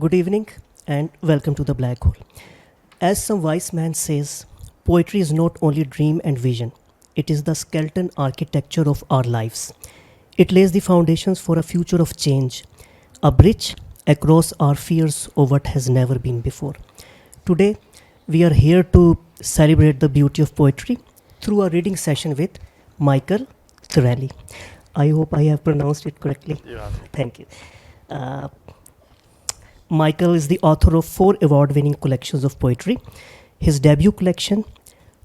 Good evening and welcome to the Black Hole. As some wise man says, poetry is not only dream and vision, it is the skeleton architecture of our lives. It lays the foundations for a future of change, a bridge across our fears of what has never been before. Today, we are here to celebrate the beauty of poetry through a reading session with Michael Cirelli. I hope I have pronounced it correctly. Yeah. Thank you. Uh, Michael is the author of 4 award-winning collections of poetry. His debut collection,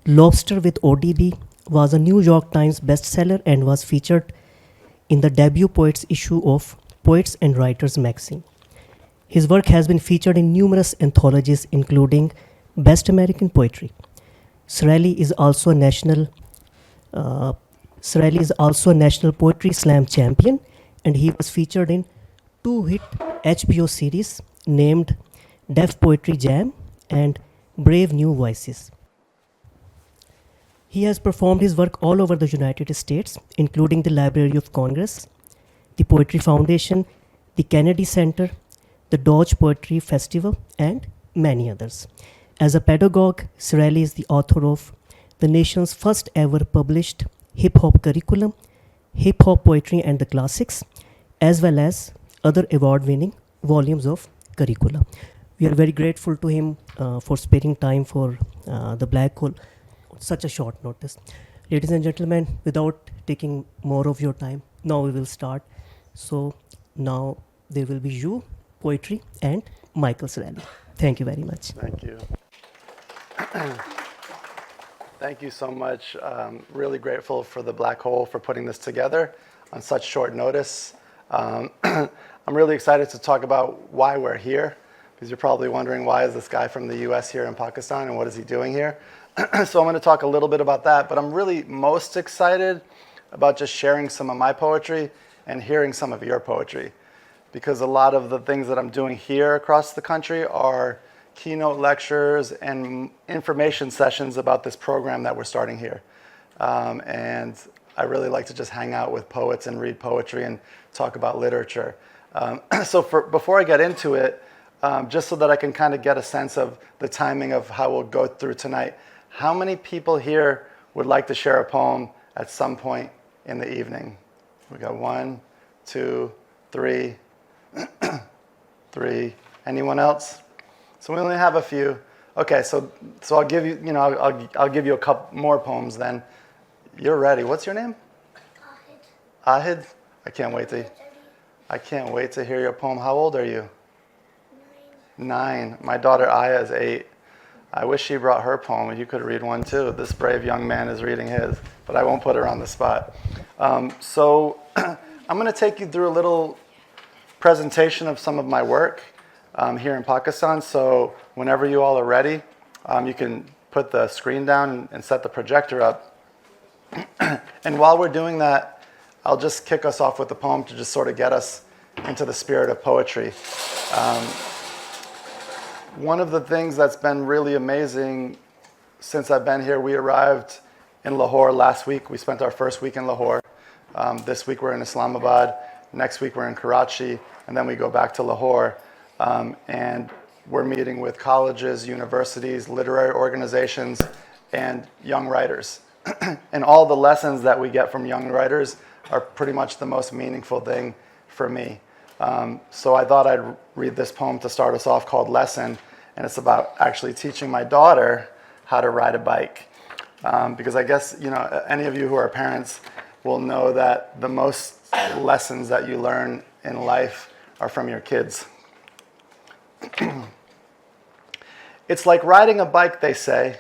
Lobster with ODB, was a New York Times bestseller and was featured in the debut poets issue of Poets and Writers magazine. His work has been featured in numerous anthologies, including Best American Poetry. Cirelli is also a national poetry slam champion, and he was featured in 2 hit HBO series named Deaf Poetry Jam and Brave New Voices. He has performed his work all over the United States, including the Library of Congress, the Poetry Foundation, the Kennedy Center, the Dodge Poetry Festival, and many others. As a pedagogue, Cirelli is the author of the nation's first ever published HipHop curriculum, HipHop Poetry and the Classics, as well as other award-winning volumes of curricula. We are very grateful to him for sparing time for the Black Hole on such a short notice. Ladies and gentlemen, without taking more of your time, now we will start. So now there will be you, poetry, and Michael Cirelli. Thank you very much. Thank you. Thank you so much. Really grateful for the Black Hole for putting this together on such short notice. I'm really excited to talk about why we're here, because you're probably wondering, why is this guy from the US here in Pakistan and what is he doing here? So I'm going to talk a little bit about that, but I'm really most excited about just sharing some of my poetry and hearing some of your poetry, because a lot of the things that I'm doing here across the country are keynote lectures and information sessions about this program that we're starting here. And I really like to just hang out with poets and read poetry and talk about literature. So before I get into it, just so that I can kind of get a sense of the timing of how we'll go through tonight, how many people here would like to share a poem at some point in the evening? We got 1, 2, 3, 3. Anyone else? So we only have a few. Okay, so I'll give you, I'll give you a couple more poems then. You're ready. What's your name? Ahid. I can't wait to hear your poem. How old are you? 9. My daughter Aya is 8. I wish she brought her poem. You could read one too. This brave young man is reading his, but I won't put her on the spot. So I'm going to take you through a little presentation of some of my work here in Pakistan. So whenever you all are ready, you can put the screen down and set the projector up. And while we're doing that, I'll just kick us off with a poem to just sort of get us into the spirit of poetry. One of the things that's been really amazing since I've been here, we arrived in Lahore last week. We spent our first week in Lahore. This week we're in Islamabad. Next week we're in Karachi. And then we go back to Lahore. And we're meeting with colleges, universities, literary organizations, and young writers. And all the lessons that we get from young writers are pretty much the most meaningful thing for me. So I thought I'd read this poem to start us off called Lesson, and it's about actually teaching my daughter how to ride a bike. Because I guess, any of you who are parents will know that the most lessons that you learn in life are from your kids. It's like riding a bike, they say,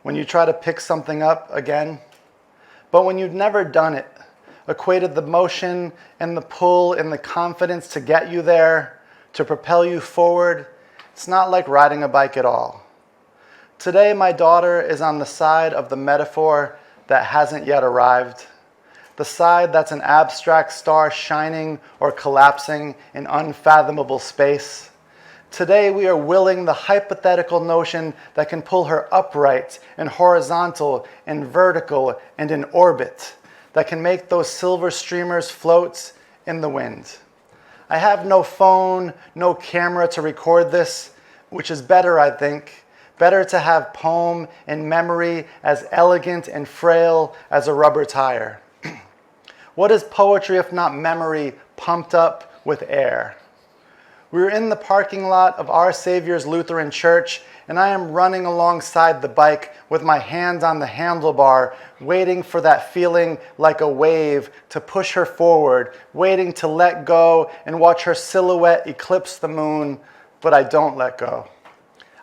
when you try to pick something up again, but when you've never done it, equated the motion and the pull and the confidence to get you there, to propel you forward, it's not like riding a bike at all. Today, my daughter is on the side of the metaphor that hasn't yet arrived, the side that's an abstract star shining or collapsing in unfathomable space. Today, we are willing the hypothetical notion that can pull her upright and horizontal and vertical and in orbit, that can make those silver streamers float in the wind. I have no phone, no camera to record this, which is better, I think. Better to have poem and memory as elegant and frail as a rubber tire. What is poetry if not memory pumped up with air? We were in the parking lot of Our Savior's Lutheran Church, and I am running alongside the bike with my hand on the handlebar, waiting for that feeling like a wave to push her forward, waiting to let go and watch her silhouette eclipse the moon, but I don't let go.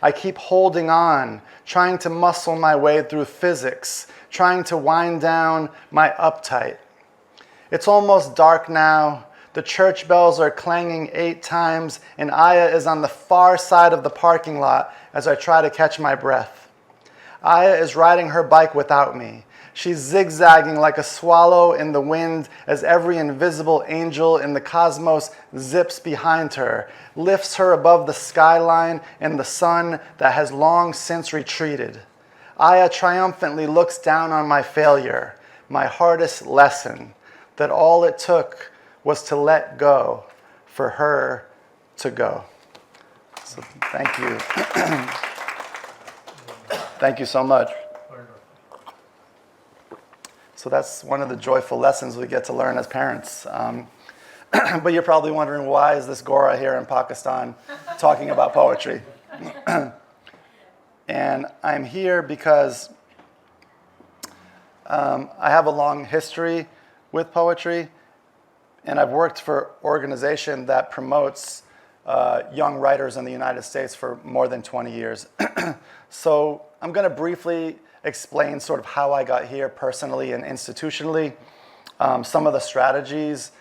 I keep holding on, trying to muscle my way through physics, trying to wind down my uptight. It's almost dark now. The church bells are clanging 8 times, and Aya is on the far side of the parking lot as I try to catch my breath. Aya is riding her bike without me. She's zigzagging like a swallow in the wind as every invisible angel in the cosmos zips behind her, lifts her above the skyline and the sun that has long since retreated. Aya triumphantly looks down on my failure, my hardest lesson, that all it took was to let go for her to go. So thank you. Thank you so much. So that's one of the joyful lessons we get to learn as parents. But you're probably wondering, why is this Gora here in Pakistan talking about poetry? And I'm here because I have a long history with poetry, and I've worked for an organization that promotes young writers in the United States for more than 20 years. So I'm going to briefly explain sort of how I got here personally and institutionally, some of the strategies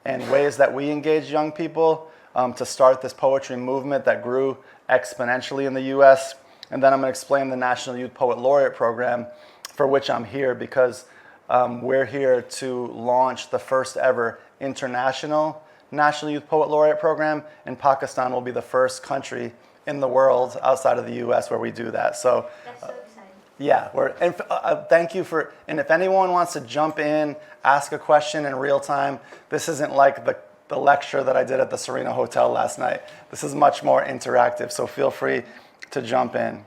and ways that we engage young people to start this poetry movement that grew exponentially in the US. And then I'm going to explain the National Youth Poet Laureate program, for which I'm here because we're here to launch the first ever international National Youth Poet Laureate program, and Pakistan will be the first country in the world outside of the US where we do that. So That's so exciting. yeah, thank you for, and if anyone wants to jump in, ask a question in real time, this isn't like the lecture that I did at the Serena Hotel last night. This is much more interactive, so feel free to jump in.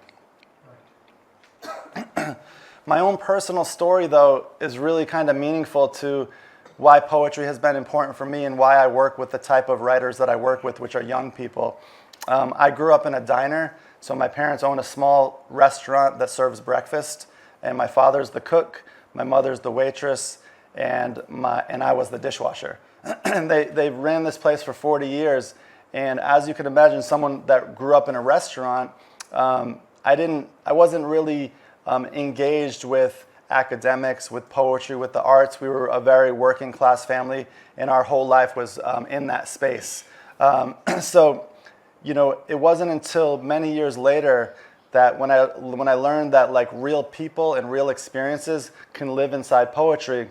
My own personal story, though, is really kind of meaningful to why poetry has been important for me and why I work with the type of writers that I work with, which are young people. I grew up in a diner, so my parents own a small restaurant that serves breakfast, and my father's the cook, my mother's the waitress, and I was the dishwasher. And they ran this place for 40 years, and as you can imagine, someone that grew up in a restaurant, I wasn't really engaged with academics, with poetry, with the arts. We were a very working class family, and our whole life was in that space. So, you know, it wasn't until many years later that when I learned that like real people and real experiences can live inside poetry,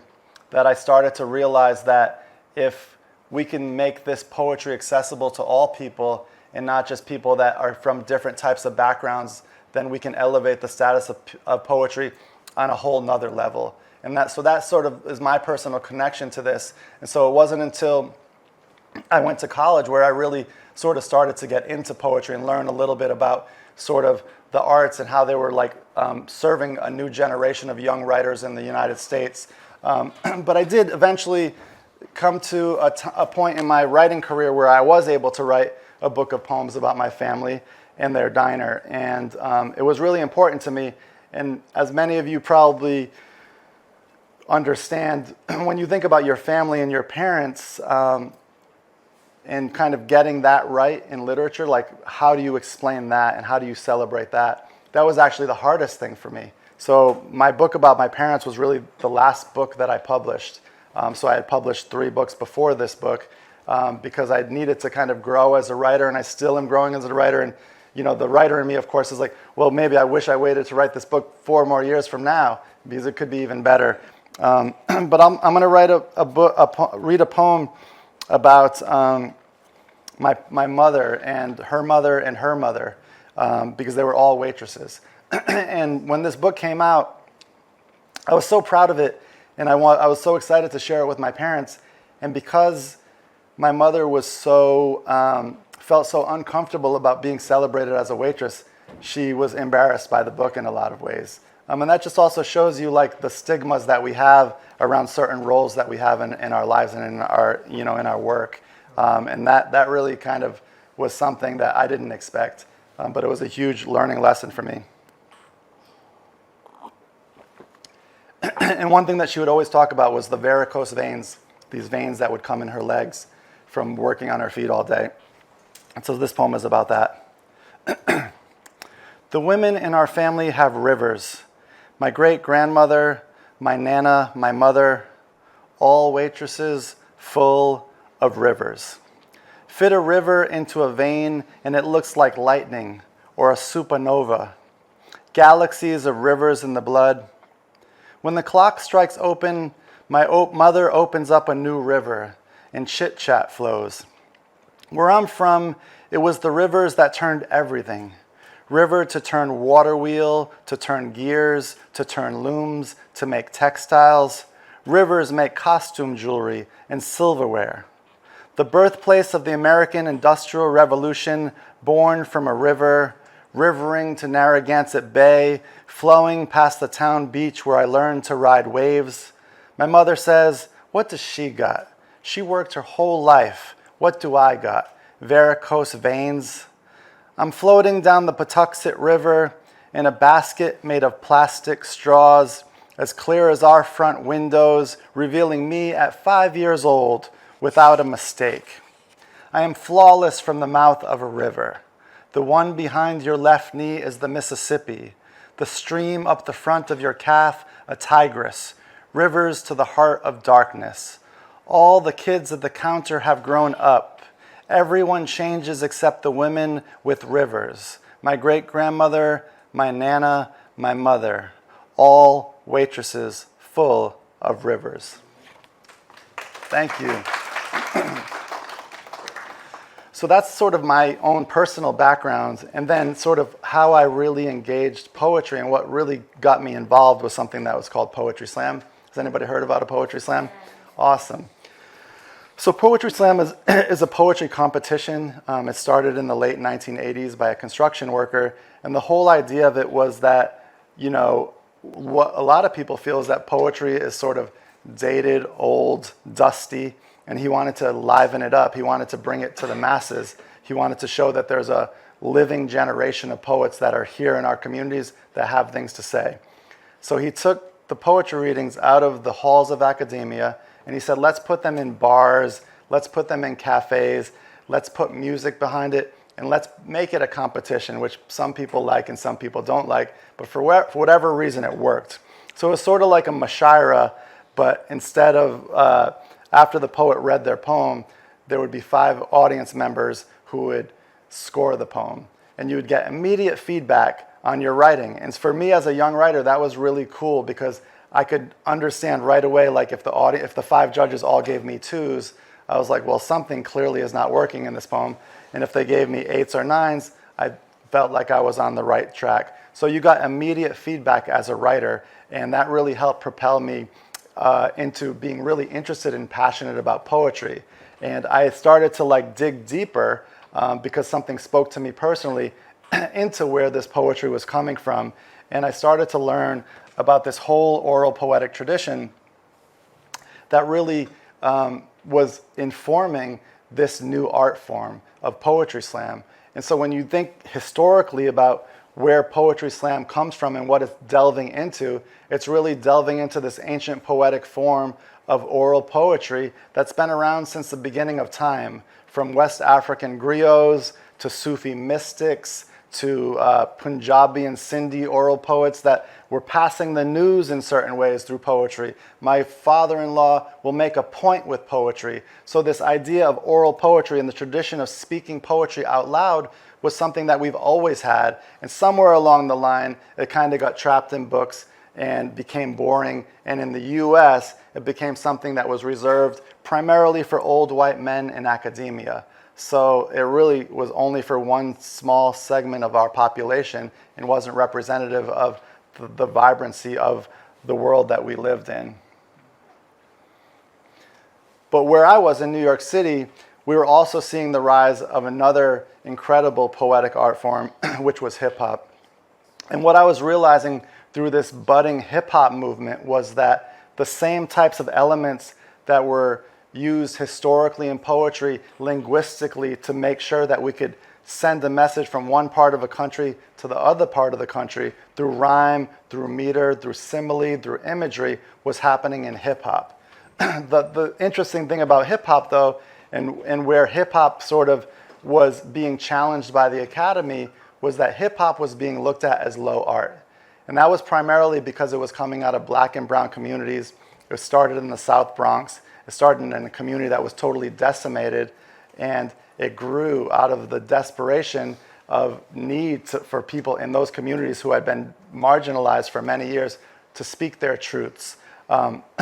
that I started to realize that if we can make this poetry accessible to all people and not just people that are from different types of backgrounds, then we can elevate the status of poetry on a whole nother level. And that sort of is my personal connection to this. And so it wasn't until I went to college where I really sort of started to get into poetry and learn a little bit about sort of the arts and how they were like serving a new generation of young writers in the United States. But I did eventually come to a point in my writing career where I was able to write a book of poems about my family and their diner. And it was really important to me. And as many of you probably understand, when you think about your family and your parents and kind of getting that right in literature, like how do you explain that and how do you celebrate that? That was actually the hardest thing for me. So my book about my parents was really the last book that I published. So I had published 3 books before this book because I needed to kind of grow as a writer, and I still am growing as a writer. And you know, the writer in me, of course, is like, well, maybe I wish I waited to write this book 4 more years from now because it could be even better. But I'm going to read a poem about my mother and her mother and her mother because they were all waitresses. And when this book came out, I was so proud of it, and I was so excited to share it with my parents. And because my mother was felt so uncomfortable about being celebrated as a waitress, she was embarrassed by the book in a lot of ways. And that just also shows you like the stigmas that we have around certain roles that we have in our lives and in our, in our work. And that really kind of was something that I didn't expect, but it was a huge learning lesson for me. And one thing that she would always talk about was the varicose veins, these veins that would come in her legs from working on her feet all day. And so this poem is about that. The women in our family have rivers. My great-grandmother, my nana, my mother, all waitresses full of rivers. Fit a river into a vein and it looks like lightning or a supernova. Galaxies of rivers in the blood. When the clock strikes open, my mother opens up a new river and chit-chat flows. Where I'm from, it was the rivers that turned everything. River to turn water wheel, to turn gears, to turn looms, to make textiles. Rivers make costume jewelry and silverware. The birthplace of the American Industrial Revolution, born from a river, rivering to Narragansett Bay, flowing past the town beach where I learned to ride waves. My mother says, what does she got? She worked her whole life. What do I got? Varicose veins? I'm floating down the Patuxent River in a basket made of plastic straws, as clear as our front windows, revealing me at 5 years old without a mistake. I am flawless from the mouth of a river. The one behind your left knee is the Mississippi. The stream up the front of your calf, a Tigris. Rivers to the heart of darkness. All the kids at the counter have grown up. Everyone changes except the women with rivers. My great-grandmother, my nana, my mother. All waitresses full of rivers. Thank you. So that's sort of my own personal background, and then sort of how I really engaged poetry and what really got me involved was something that was called Poetry Slam. Has anybody heard about a Poetry Slam? Awesome. So Poetry Slam is a poetry competition. It started in the late 1980s by a construction worker, and the whole idea of it was that, what a lot of people feel is that poetry is sort of dated, old, dusty, and he wanted to liven it up. He wanted to bring it to the masses. He wanted to show that there's a living generation of poets that are here in our communities that have things to say. So he took the poetry readings out of the halls of academia, and he said, let's put them in bars, let's put them in cafes, let's put music behind it, and let's make it a competition, which some people like and some people don't like, but for whatever reason, it worked. So it was sort of like a Mushaira, but instead of, after the poet read their poem, there would be 5 audience members who would score the poem. And you would get immediate feedback on your writing. And for me as a young writer, that was really cool because I could understand right away, like if the 5 judges all gave me 2s, I was like, well, something clearly is not working in this poem. And if they gave me 8s or 9s, I felt like I was on the right track. So you got immediate feedback as a writer, and that really helped propel me into being really interested and passionate about poetry. And I started to dig deeper because something spoke to me personally into where this poetry was coming from. And I started to learn about this whole oral poetic tradition that really was informing this new art form of Poetry Slam. And so when you think historically about where Poetry Slam comes from and what it's delving into, it's really delving into this ancient poetic form of oral poetry that's been around since the beginning of time, from West African griots to Sufi mystics to Punjabi and Sindhi oral poets that were passing the news in certain ways through poetry. My father-in-law will make a point with poetry. So this idea of oral poetry and the tradition of speaking poetry out loud was something that we've always had. And somewhere along the line, it kind of got trapped in books and became boring. And in the US, it became something that was reserved primarily for old white men in academia. So it really was only for one small segment of our population and wasn't representative of the vibrancy of the world that we lived in. But where I was in New York City, we were also seeing the rise of another incredible poetic art form, which was hip hop. And what I was realizing through this budding hip hop movement was that the same types of elements that were used historically in poetry, linguistically, to make sure that we could send a message from one part of a country to the other part of the country through rhyme, through meter, through simile, through imagery, was happening in hip hop. The interesting thing about hip hop, though, and where hip hop sort of was being challenged by the Academy, was that hip hop was being looked at as low art. And that was primarily because it was coming out of black and brown communities. It started in the South Bronx. It started in a community that was totally decimated, and it grew out of the desperation of need for people in those communities who had been marginalized for many years to speak their truths.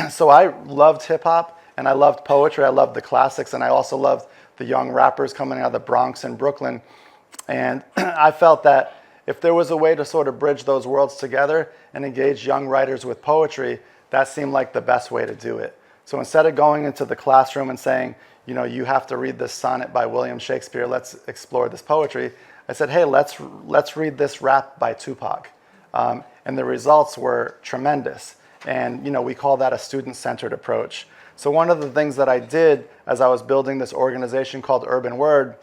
So I loved hip hop, and I loved poetry. I loved the classics, and I also loved the young rappers coming out of the Bronx and Brooklyn. And I felt that if there was a way to sort of bridge those worlds together and engage young writers with poetry, that seemed like the best way to do it. So instead of going into the classroom and saying, you know, you have to read this sonnet by William Shakespeare, let's explore this poetry, I said, hey, let's read this rap by Tupac. And the results were tremendous. And, you know, we call that a student-centered approach. So one of the things that I did as I was building this organization called Urban Word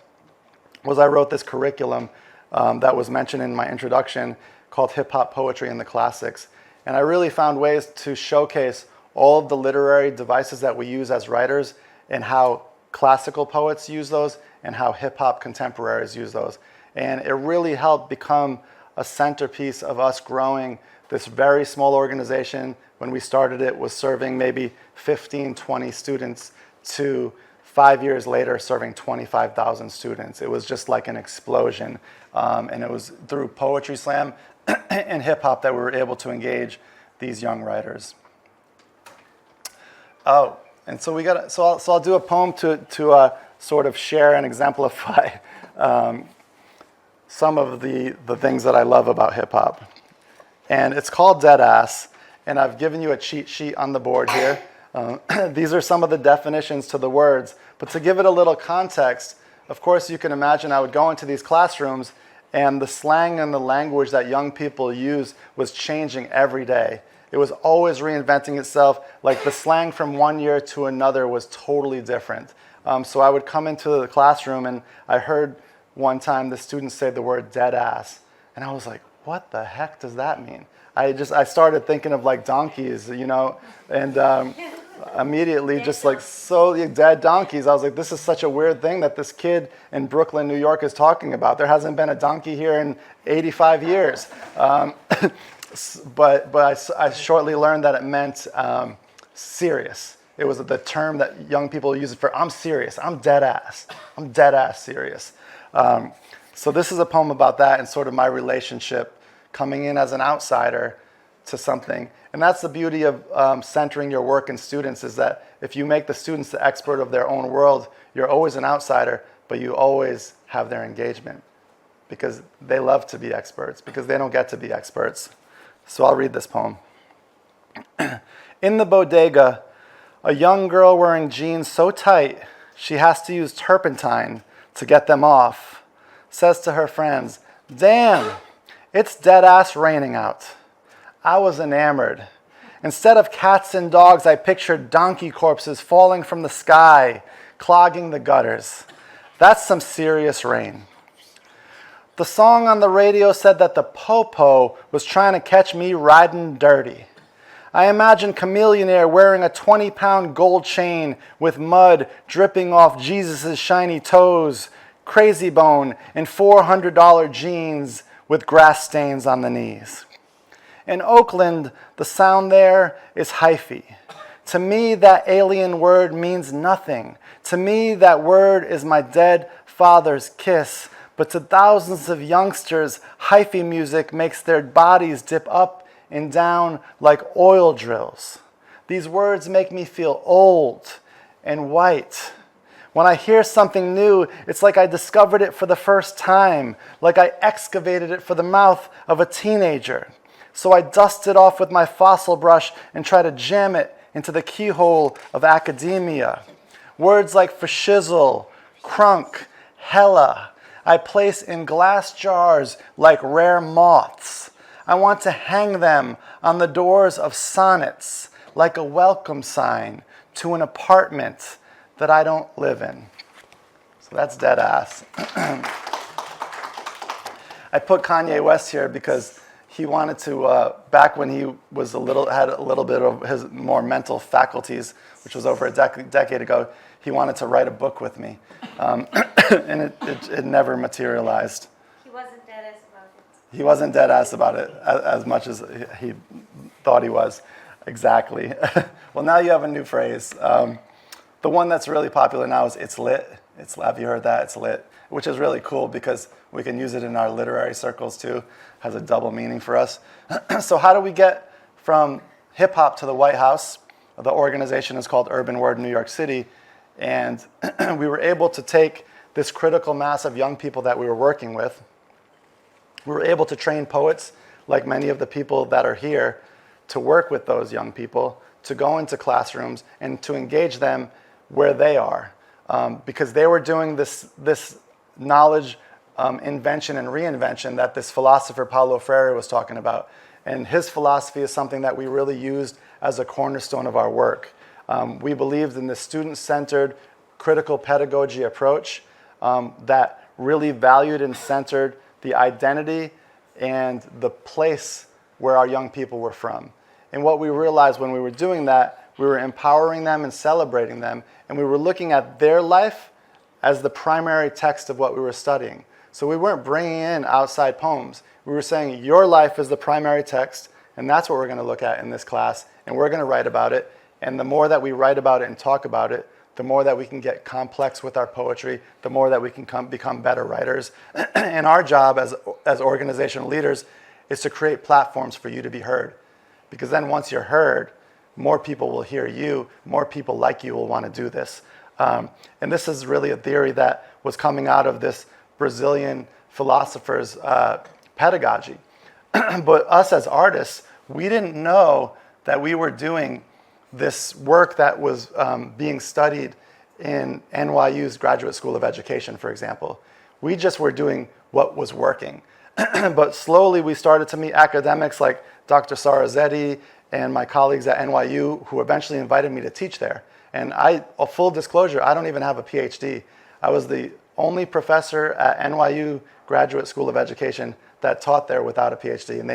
was I wrote this curriculum that was mentioned in my introduction called Hip-Hop Poetry and the Classics. And I really found ways to showcase all of the literary devices that we use as writers and how classical poets use those and how hip-hop contemporaries use those. And it really helped become a centerpiece of us growing this very small organization. When we started it was serving maybe 15, 20 students to 5 years later serving 25,000 students. It was just like an explosion. And it was through Poetry Slam and hip hop that we were able to engage these young writers. Oh, and so I'll do a poem to sort of share and exemplify some of the things that I love about hip hop. And it's called Dead Ass, and I've given you a cheat sheet on the board here. These are some of the definitions to the words, but to give it a little context, of course you can imagine I would go into these classrooms and the slang and the language that young people use was changing every day. It was always reinventing itself. Like the slang from one year to another was totally different. So I would come into the classroom and I heard one time the students say the word dead ass. And I was like, what the heck does that mean? I started thinking of like donkeys, you know, and immediately just like, so dead donkeys. I was like, this is such a weird thing that this kid in Brooklyn, New York is talking about. There hasn't been a donkey here in 85 years. But I shortly learned that it meant serious. It was the term that young people use for, I'm serious, I'm dead ass serious. So this is a poem about that and sort of my relationship coming in as an outsider to something. And that's the beauty of centering your work in students, is that if you make the students the expert of their own world, you're always an outsider, but you always have their engagement because they love to be experts, because they don't get to be experts. So I'll read this poem. In the bodega, a young girl wearing jeans so tight she has to use turpentine to get them off says to her friends, damn, it's dead ass raining out. I was enamored. Instead of cats and dogs, I pictured donkey corpses falling from the sky, clogging the gutters. That's some serious rain. The song on the radio said that the po-po was trying to catch me riding dirty. I imagined Chameleonaire wearing a 20-pound gold chain with mud dripping off Jesus' shiny toes, Crazy Bone in $400 jeans with grass stains on the knees. In Oakland, the sound there is hyphy. To me, that alien word means nothing. To me, that word is my dead father's kiss. But to thousands of youngsters, hyphy music makes their bodies dip up and down like oil drills. These words make me feel old and white. When I hear something new, it's like I discovered it for the first time, like I excavated it for the mouth of a teenager. So I dust it off with my fossil brush and try to jam it into the keyhole of academia. Words like fashizzle, crunk, hella, I place in glass jars like rare moths. I want to hang them on the doors of sonnets like a welcome sign to an apartment that I don't live in. So that's dead ass. I put Kanye West here because he wanted to, back when he was had a little bit of his more mental faculties, which was over a decade ago, he wanted to write a book with me. And it never materialized. He wasn't dead ass about it. He wasn't dead ass about it as much as he thought he was. Exactly. Well, now you have a new phrase. The one that's really popular now is "it's lit." Have you heard that? It's lit, which is really cool because we can use it in our literary circles too. Has a double meaning for us. So how do we get from hip hop to the White House? The organization is called Urban Word New York City, and we were able to take this critical mass of young people that we were working with. We were able to train poets, like many of the people that are here, to work with those young people, to go into classrooms and to engage them where they are. Because they were doing this knowledge invention and reinvention that this philosopher Paulo Freire was talking about. And his philosophy is something that we really used as a cornerstone of our work. We believed in this student-centered critical pedagogy approach that really valued and centered the identity and the place where our young people were from. And what we realized when we were doing that, we were empowering them and celebrating them, and we were looking at their life as the primary text of what we were studying. So we weren't bringing in outside poems. We were saying your life is the primary text, and that's what we're going to look at in this class, and we're going to write about it. And the more that we write about it and talk about it, the more that we can get complex with our poetry, the more that we can become better writers. And our job as organizational leaders is to create platforms for you to be heard. Because then once you're heard, more people will hear you, more people like you will want to do this. And this is really a theory that was coming out of this Brazilian philosopher's pedagogy. But us as artists, we didn't know that we were doing this work that was being studied in NYU's Graduate School of Education, for example. We just were doing what was working. But slowly we started to meet academics like Dr. Sarazetti and my colleagues at NYU who eventually invited me to teach there. And a full disclosure, I don't even have a PhD. I was the only professor at NYU Graduate School of Education that taught there without a PhD, and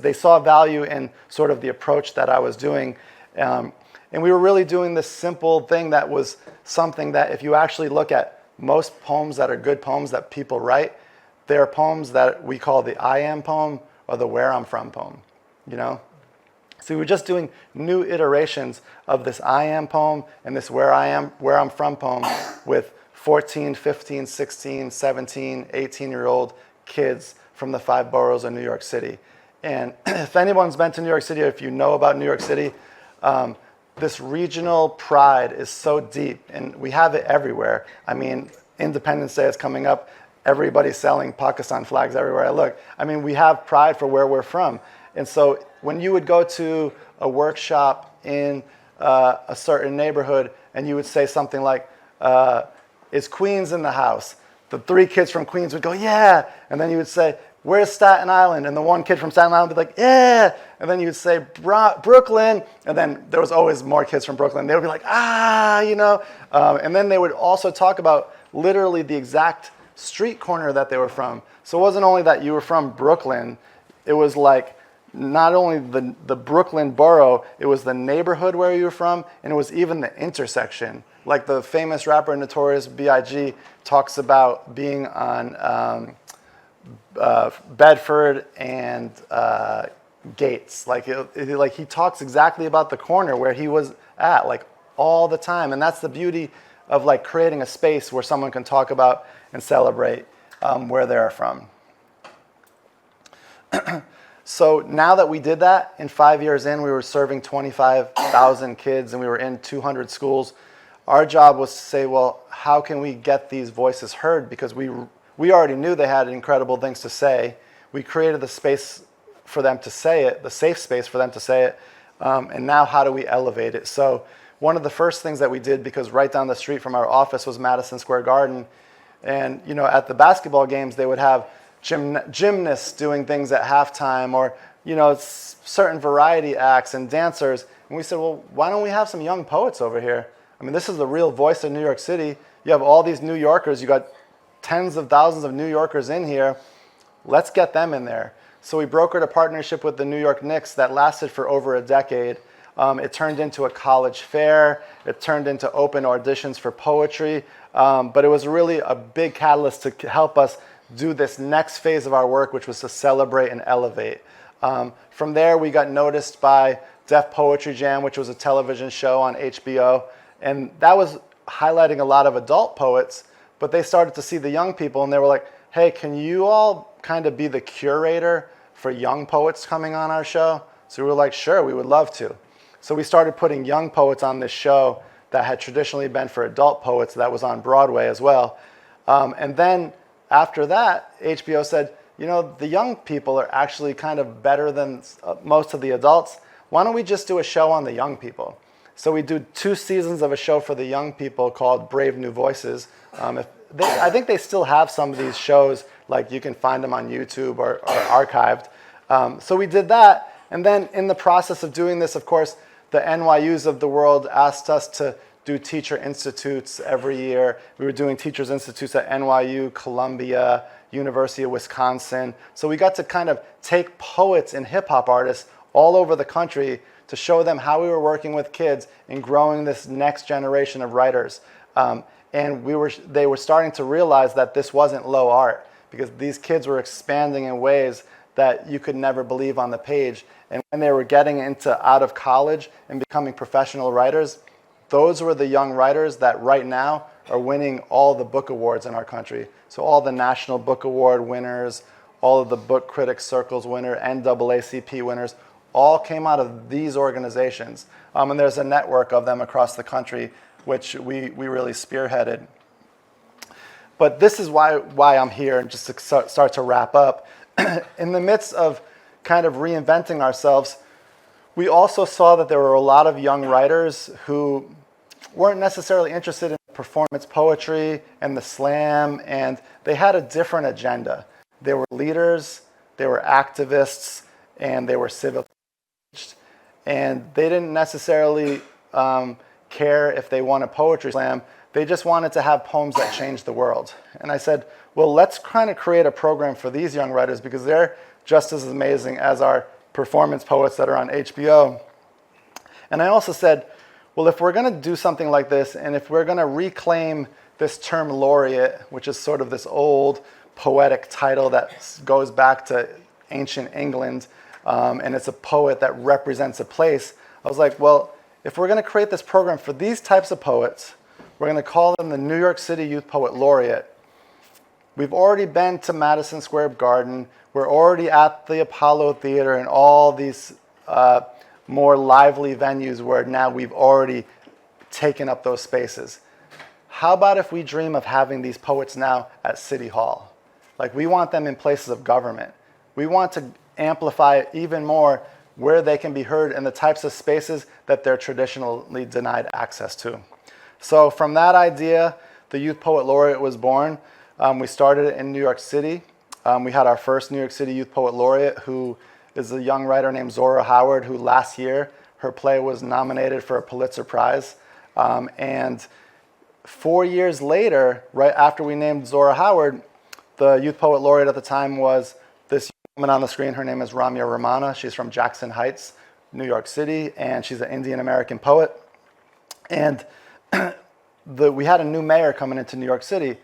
they saw value in sort of the approach that I was doing. And we were really doing this simple thing that was something that if you actually look at most poems that are good poems that people write, they're poems that we call the I am poem or the where I'm from poem, you know? So we were just doing new iterations of this I am poem and this where I'm from poem with 14, 15, 16, 17, 18-year-old kids from the 5 boroughs of New York City. And if anyone's been to New York City, or if you know about New York City, this regional pride is so deep, and we have it everywhere. I mean, Independence Day is coming up. Everybody's selling Pakistan flags everywhere I look. I mean, we have pride for where we're from. And so when you would go to a workshop in a certain neighborhood and you would say something like, is Queens in the house? The 3 kids from Queens would go, yeah. And then you would say, where's Staten Island? And the one kid from Staten Island would be like, yeah. And then you would say, Brooklyn. And then there was always more kids from Brooklyn. They would be like, you know. And then they would also talk about literally the exact street corner that they were from. So it wasn't only that you were from Brooklyn. It was like not only the Brooklyn borough, it was the neighborhood where you were from, and it was even the intersection. Like the famous rapper Notorious B.I.G. talks about being on Bedford and Gates. Like he talks exactly about the corner where he was at, like all the time. And that's the beauty of like creating a space where someone can talk about and celebrate where they're from. So now that we did that, in 5 years in, we were serving 25,000 kids and we were in 200 schools. Our job was to say, well, how can we get these voices heard? Because we already knew they had incredible things to say. We created the space for them to say it, the safe space for them to say it. And now how do we elevate it? So one of the first things that we did, because right down the street from our office was Madison Square Garden, and at the basketball games they would have gymnasts doing things at halftime, or certain variety acts and dancers. And we said, well, why don't we have some young poets over here? I mean, this is the real voice of New York City. You have all these New Yorkers. You got tens of thousands of New Yorkers in here. Let's get them in there. So we brokered a partnership with the New York Knicks that lasted for over a decade. It turned into a college fair. It turned into open auditions for poetry. But it was really a big catalyst to help us do this next phase of our work, which was to celebrate and elevate. From there, we got noticed by Def Poetry Jam, which was a television show on HBO. And that was highlighting a lot of adult poets, but they started to see the young people, and they were like, hey, can you all kind of be the curator for young poets coming on our show? So we were like, sure, we would love to. So we started putting young poets on this show that had traditionally been for adult poets that was on Broadway as well. And then after that, HBO said, the young people are actually kind of better than most of the adults. Why don't we just do a show on the young people? So we do 2 seasons of a show for the young people called Brave New Voices. I think they still have some of these shows, like you can find them on YouTube or archived. So we did that, and then in the process of doing this, of course, the NYUs of the world asked us to do teacher institutes every year. We were doing teachers institutes at NYU, Columbia, University of Wisconsin. So we got to kind of take poets and hip-hop artists all over the country to show them how we were working with kids and growing this next generation of writers. And they were starting to realize that this wasn't low art, because these kids were expanding in ways that you could never believe on the page. And when they were getting into out of college and becoming professional writers, those were the young writers that right now are winning all the book awards in our country. So all the National Book Award winners, all of the Book Critics Circles winner, NAACP winners, all came out of these organizations. And there's a network of them across the country, which we really spearheaded. But this is why I'm here, and just to start to wrap up. In the midst of kind of reinventing ourselves, we also saw that there were a lot of young writers who weren't necessarily interested in performance poetry and the slam, and they had a different agenda. They were leaders, they were activists, and they were civic. And they didn't necessarily care if they won a poetry slam. They just wanted to have poems that changed the world. And I said, well, let's kind of create a program for these young writers, because they're just as amazing as our performance poets that are on HBO. And I also said, well, if we're going to do something like this, and if we're going to reclaim this term laureate, which is sort of this old poetic title that goes back to ancient England, and it's a poet that represents a place, I was like, well, if we're going to create this program for these types of poets, we're going to call them the New York City Youth Poet Laureate. We've already been to Madison Square Garden. We're already at the Apollo Theater and all these more lively venues where now we've already taken up those spaces. How about if we dream of having these poets now at City Hall? Like, we want them in places of government. We want to amplify even more where they can be heard in the types of spaces that they're traditionally denied access to. So from that idea, the Youth Poet Laureate was born. We started it in New York City. We had our first New York City Youth Poet Laureate, who is a young writer named Zora Howard, who last year, her play was nominated for a Pulitzer Prize. And 4 years later, right after we named Zora Howard, the Youth Poet Laureate at the time was this woman on the screen. Her name is Ramya Ramana. She's from Jackson Heights, New York City, and she's an Indian American poet. And we had a new mayor coming into New York City.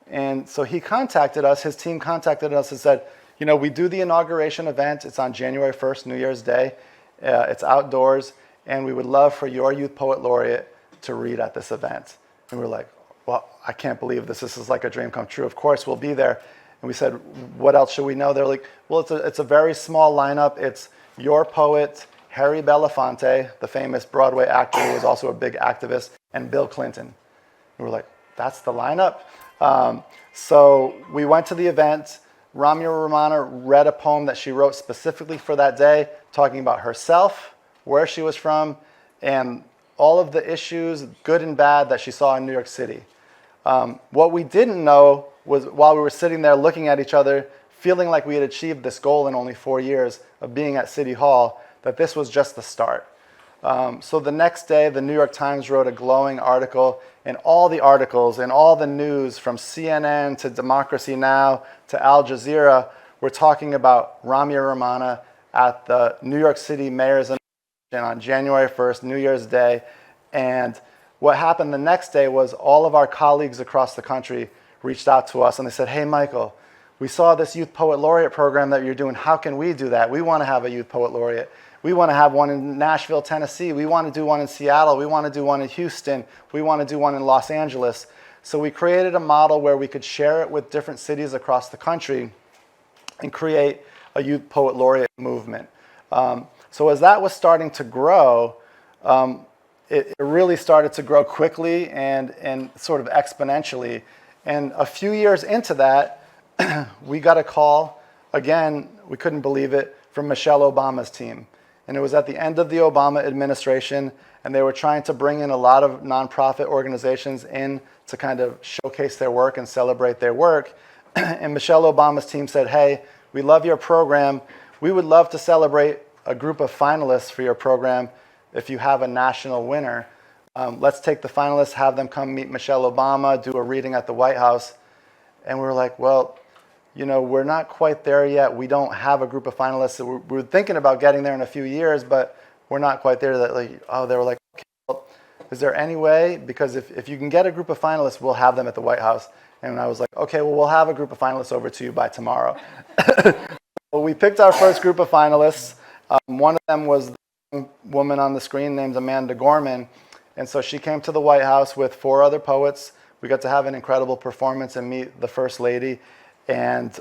And so he contacted us, his team contacted us and said, we do the inauguration event. It's on January 1st, New Year's Day. It's outdoors, and we would love for your Youth Poet Laureate to read at this event. And we were like, well, I can't believe this. This is like a dream come true. Of course, we'll be there. And we said, what else should we know? They're like, well, it's a very small lineup. It's your poet, Harry Belafonte, the famous Broadway actor who was also a big activist, and Bill Clinton. And we were like, that's the lineup? So we went to the event. Ramya Ramana read a poem that she wrote specifically for that day, talking about herself, where she was from, and all of the issues, good and bad, that she saw in New York City. What we didn't know was, while we were sitting there looking at each other, feeling like we had achieved this goal in only 4 years of being at City Hall, that this was just the start. So the next day, the New York Times wrote a glowing article, and all the articles and all the news from CNN to Democracy Now! To Al Jazeera were talking about Ramya Ramana at the New York City Mayor's Inauguration on January 1st, New Year's Day. And what happened the next day was all of our colleagues across the country reached out to us and they said, "Hey, Michael, we saw this Youth Poet Laureate program that you're doing. How can we do that? We want to have a Youth Poet Laureate. We want to have one in Nashville, Tennessee. We want to do one in Seattle. We want to do one in Houston. We want to do one in Los Angeles." So we created a model where we could share it with different cities across the country and create a Youth Poet Laureate movement. So as that was starting to grow, it really started to grow quickly and sort of exponentially. And a few years into that, we got a call, again, we couldn't believe it, from Michelle Obama's team. And it was at the end of the Obama administration, and they were trying to bring in a lot of nonprofit organizations in to kind of showcase their work and celebrate their work. And Michelle Obama's team said, "Hey, we love your program. We would love to celebrate a group of finalists for your program if you have a national winner. Let's take the finalists, have them come meet Michelle Obama, do a reading at the White House." And we were like, "Well, you know, we're not quite there yet. We don't have a group of finalists. So we're thinking about getting there in a few years, but we're not quite there." That, like, oh, they were like, "Okay, well, is there any way? Because if you can get a group of finalists, we'll have them at the White House." And I was like, "Okay, well, we'll have a group of finalists over to you by tomorrow." Well, we picked our first group of finalists. One of them was the woman on the screen named Amanda Gorman. And so she came to the White House with 4 other poets. We got to have an incredible performance and meet the First Lady. And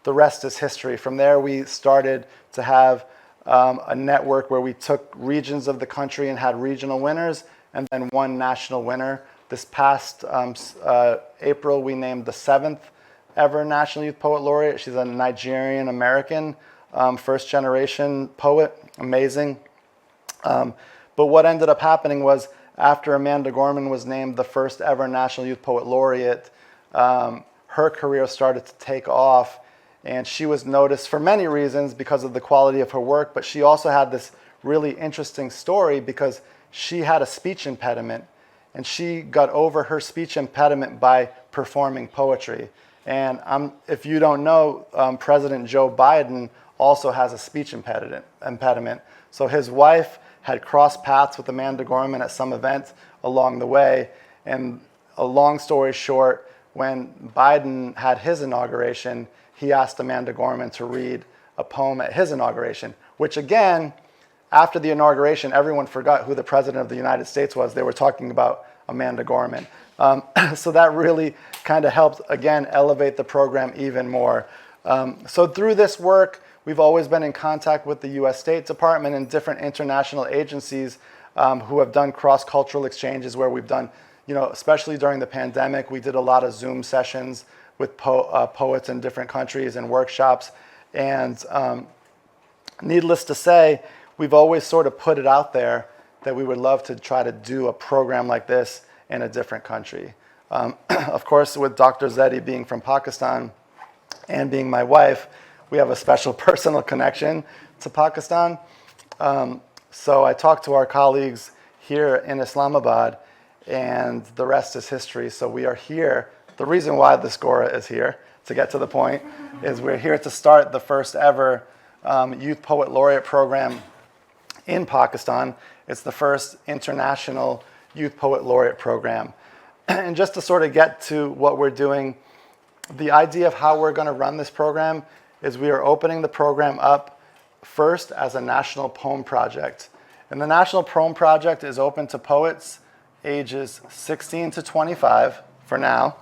the rest is history. From there, we started to have a network where we took regions of the country and had regional winners, and then one national winner. This past April, we named the 7th ever National Youth Poet Laureate. She's a Nigerian American, first generation poet, amazing. But what ended up happening was, after Amanda Gorman was named the first ever National Youth Poet Laureate, her career started to take off, and she was noticed for many reasons because of the quality of her work, but she also had this really interesting story because she had a speech impediment, and she got over her speech impediment by performing poetry. And if you don't know, President Joe Biden also has a speech impediment. So his wife had crossed paths with Amanda Gorman at some event along the way. And a long story short, when Biden had his inauguration, he asked Amanda Gorman to read a poem at his inauguration, which again, after the inauguration, everyone forgot who the President of the United States was. They were talking about Amanda Gorman. So that really kind of helped, again, elevate the program even more. So through this work, we've always been in contact with the U.S. State Department and different international agencies who have done cross-cultural exchanges where we've done, especially during the pandemic, we did a lot of Zoom sessions with poets in different countries and workshops. And needless to say, we've always sort of put it out there that we would love to try to do a program like this in a different country. Of course, with Dr. Zedi being from Pakistan and being my wife, we have a special personal connection to Pakistan. So I talked to our colleagues here in Islamabad, and the rest is history. So we are here. The reason why the Scora is here, to get to the point, is we're here to start the first ever Youth Poet Laureate program in Pakistan. It's the first international Youth Poet Laureate program. And just to sort of get to what we're doing, the idea of how we're going to run this program is we are opening the program up first as a national poem project. And the National Poem Project is open to poets ages 16 to 25 for now.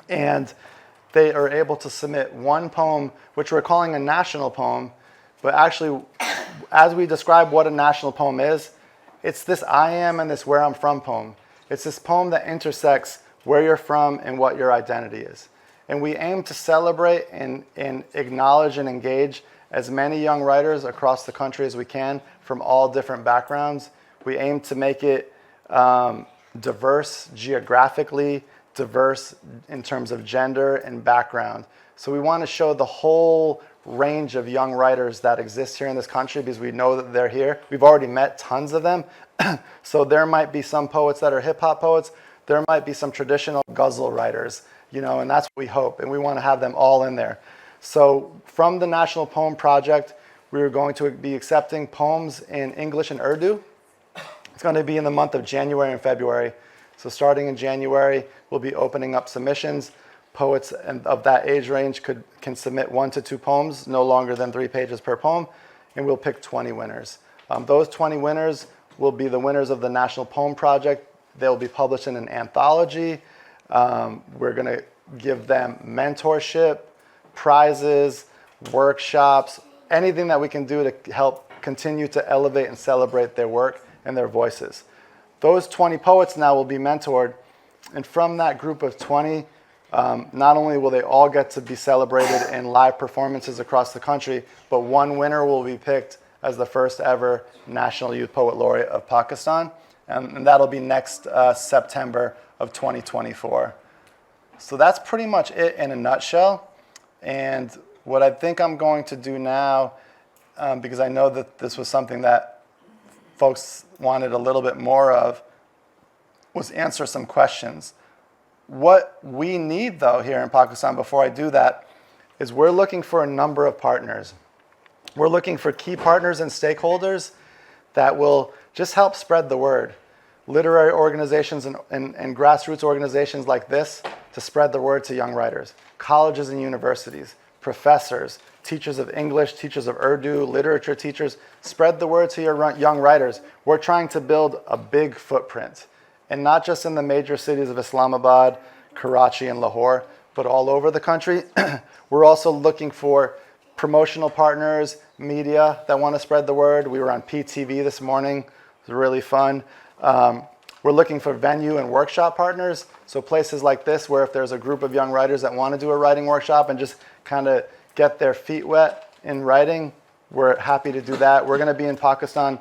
And they are able to submit one poem, which we're calling a national poem. But actually, as we describe what a national poem is, it's this I am and this where I'm from poem. It's this poem that intersects where you're from and what your identity is. And we aim to celebrate and acknowledge and engage as many young writers across the country as we can from all different backgrounds. We aim to make it diverse geographically, diverse in terms of gender and background. So we want to show the whole range of young writers that exist here in this country because we know that they're here. We've already met tons of them. So there might be some poets that are hip hop poets. There might be some traditional ghazal writers, and that's what we hope. And we want to have them all in there. So from the National Poem Project, we are going to be accepting poems in English and Urdu. It's going to be in the month of January and February. So starting in January, we'll be opening up submissions. Poets of that age range can submit 1 to 2 poems, no longer than 3 pages per poem, and we'll pick 20 winners. Those 20 winners will be the winners of the National Poem Project. They'll be published in an anthology. We're going to give them mentorship, prizes, workshops, anything that we can do to help continue to elevate and celebrate their work and their voices. Those 20 poets now will be mentored, and from that group of 20, not only will they all get to be celebrated in live performances across the country, but one winner will be picked as the first ever National Youth Poet Laureate of Pakistan, and that'll be next September of 2024. So that's pretty much it in a nutshell. And what I think I'm going to do now, because I know that this was something that folks wanted a little bit more of, was answer some questions. What we need, though, here in Pakistan, before I do that, is we're looking for a number of partners. We're looking for key partners and stakeholders that will just help spread the word. Literary organizations and grassroots organizations like this to spread the word to young writers. Colleges and universities, professors, teachers of English, teachers of Urdu, literature teachers, spread the word to your young writers. We're trying to build a big footprint, and not just in the major cities of Islamabad, Karachi, and Lahore, but all over the country. We're also looking for promotional partners, media that want to spread the word. We were on PTV this morning. It was really fun. We're looking for venue and workshop partners, so places like this where if there's a group of young writers that want to do a writing workshop and just kind of get their feet wet in writing, we're happy to do that. We're going to be in Pakistan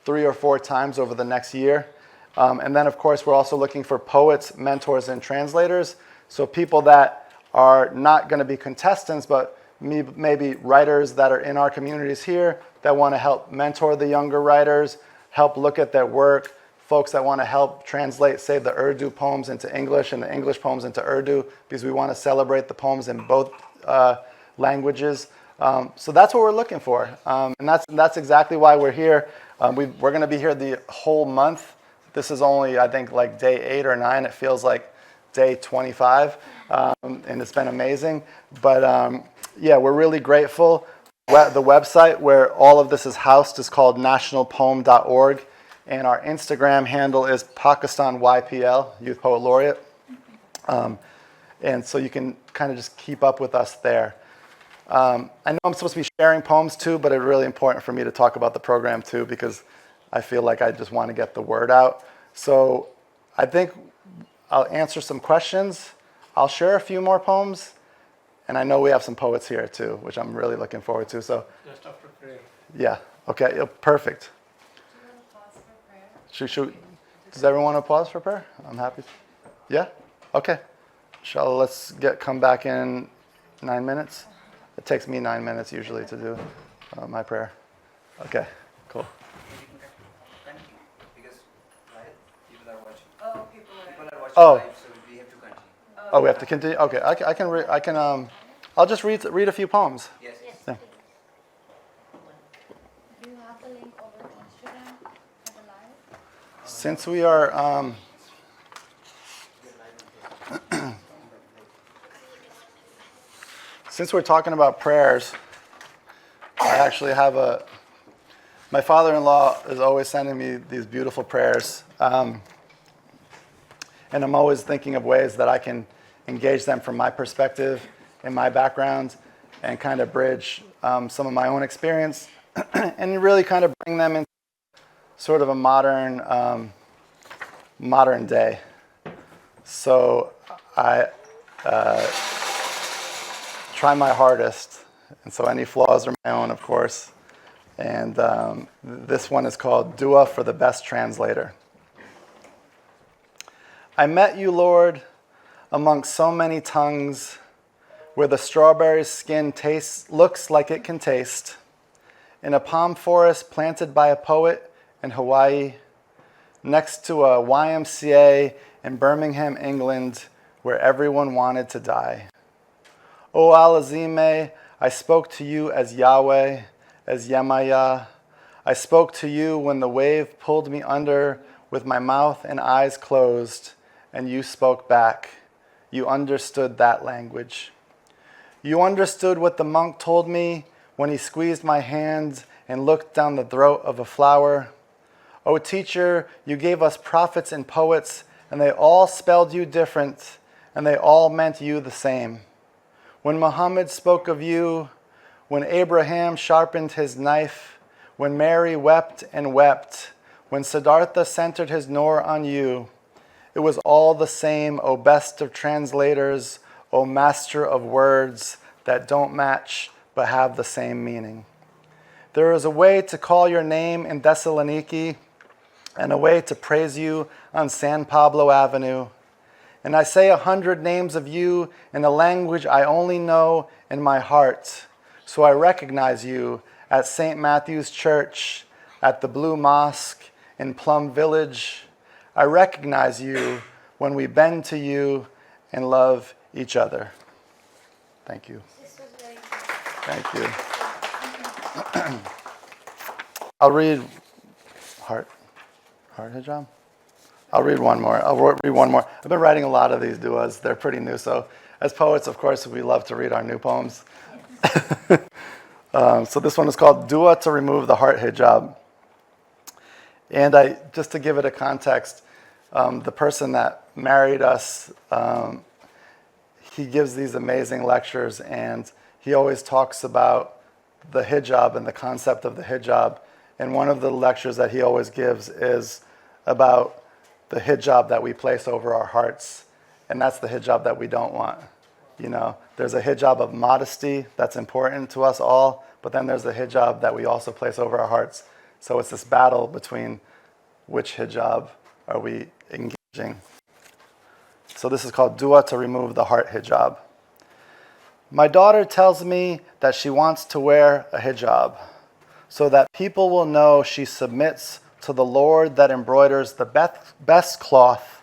3 or 4 times over the next year. And then, of course, we're also looking for poets, mentors, and translators, so people that are not going to be contestants, but maybe writers that are in our communities here that want to help mentor the younger writers, help look at their work, folks that want to help translate, say, the Urdu poems into English and the English poems into Urdu, because we want to celebrate the poems in both languages. So that's what we're looking for, and that's exactly why we're here. We're going to be here the whole month. This is only, I think, like day 8 or 9. It feels like day 25, and it's been amazing. But yeah, we're really grateful. The website where all of this is housed is called nationalpoem.org. And our Instagram handle is PakistanYPL, Youth Poet Laureate. And so you can kind of just keep up with us there. I know I'm supposed to be sharing poems too, but it's really important for me to talk about the program too, because I feel like I just want to get the word out. So I think I'll answer some questions. I'll share a few more poems. And I know we have some poets here too, which I'm really looking forward to. So Just after prayer. yeah, okay, perfect. Shoot. Does everyone want to pause for prayer? I'm happy. Yeah? Okay. Inshallah, let's come back in 9 minutes. It takes me 9 minutes usually to do my prayer. Okay, cool. Because people are watching. Oh, people are. Watching Oh. live, so we have to continue. Oh, we have to continue? Okay, I can I'll just read a few poems. Yes. Yes, Yeah. please. Do you have the link over Instagram for the live? Since we are since we're talking about prayers, I actually have my father-in-law is always sending me these beautiful prayers, and I'm always thinking of ways that I can engage them from my perspective and my background, and kind of bridge some of my own experience, and really kind of bring them into sort of a modern day. So I try my hardest, and so any flaws are my own, of course. And this one is called Dua for the Best Translator. I met you, Lord, amongst so many tongues, where the strawberry skin looks like it can taste, in a palm forest planted by a poet in Hawaii, next to a YMCA in Birmingham, England, where everyone wanted to die. O Al-Azime, I spoke to you as Yahweh, as Yemaya. I spoke to you when the wave pulled me under with my mouth and eyes closed, and you spoke back. You understood that language. You understood what the monk told me when he squeezed my hand and looked down the throat of a flower. O teacher, you gave us prophets and poets, and they all spelled you different, and they all meant you the same. When Muhammad spoke of you, when Abraham sharpened his knife, when Mary wept and wept, when Siddhartha centered his Noor on you, it was all the same, O best of translators, O master of words that don't match but have the same meaning. There is a way to call your name in Thessaloniki and a way to praise you on San Pablo Avenue. And I say 100 names of you in a language I only know in my heart. So I recognize you at St. Matthew's Church, at the Blue Mosque in Plum Village. I recognize you when we bend to you and love each other. Thank you. This was very good. Thank you. I'll read Heart Hijab? I'll read one more. I've been writing a lot of these duas. They're pretty new. So as poets, of course, we love to read our new poems. So this one is called Dua to Remove the Heart Hijab. And just to give it a context, the person that married us, he gives these amazing lectures, and he always talks about the hijab and the concept of the hijab. And one of the lectures that he always gives is about the hijab that we place over our hearts, and that's the hijab that we don't want. You know, there's a hijab of modesty that's important to us all, but then there's the hijab that we also place over our hearts. So it's this battle between which hijab are we engaging. So this is called Dua to Remove the Heart Hijab. My daughter tells me that she wants to wear a hijab so that people will know she submits to the Lord that embroiders the best cloth,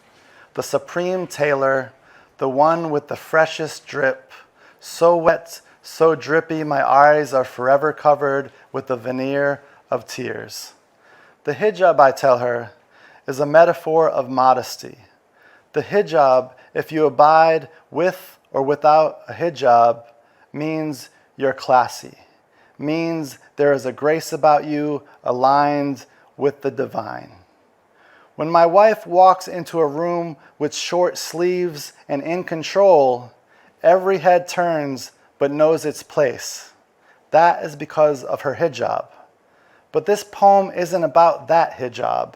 the supreme tailor, the one with the freshest drip, so wet, so drippy, my eyes are forever covered with the veneer of tears. The hijab, I tell her, is a metaphor of modesty. The hijab, if you abide with or without a hijab, means you're classy, means there is a grace about you aligned with the divine. When my wife walks into a room with short sleeves and in control, every head turns but knows its place. That is because of her hijab. But this poem isn't about that hijab.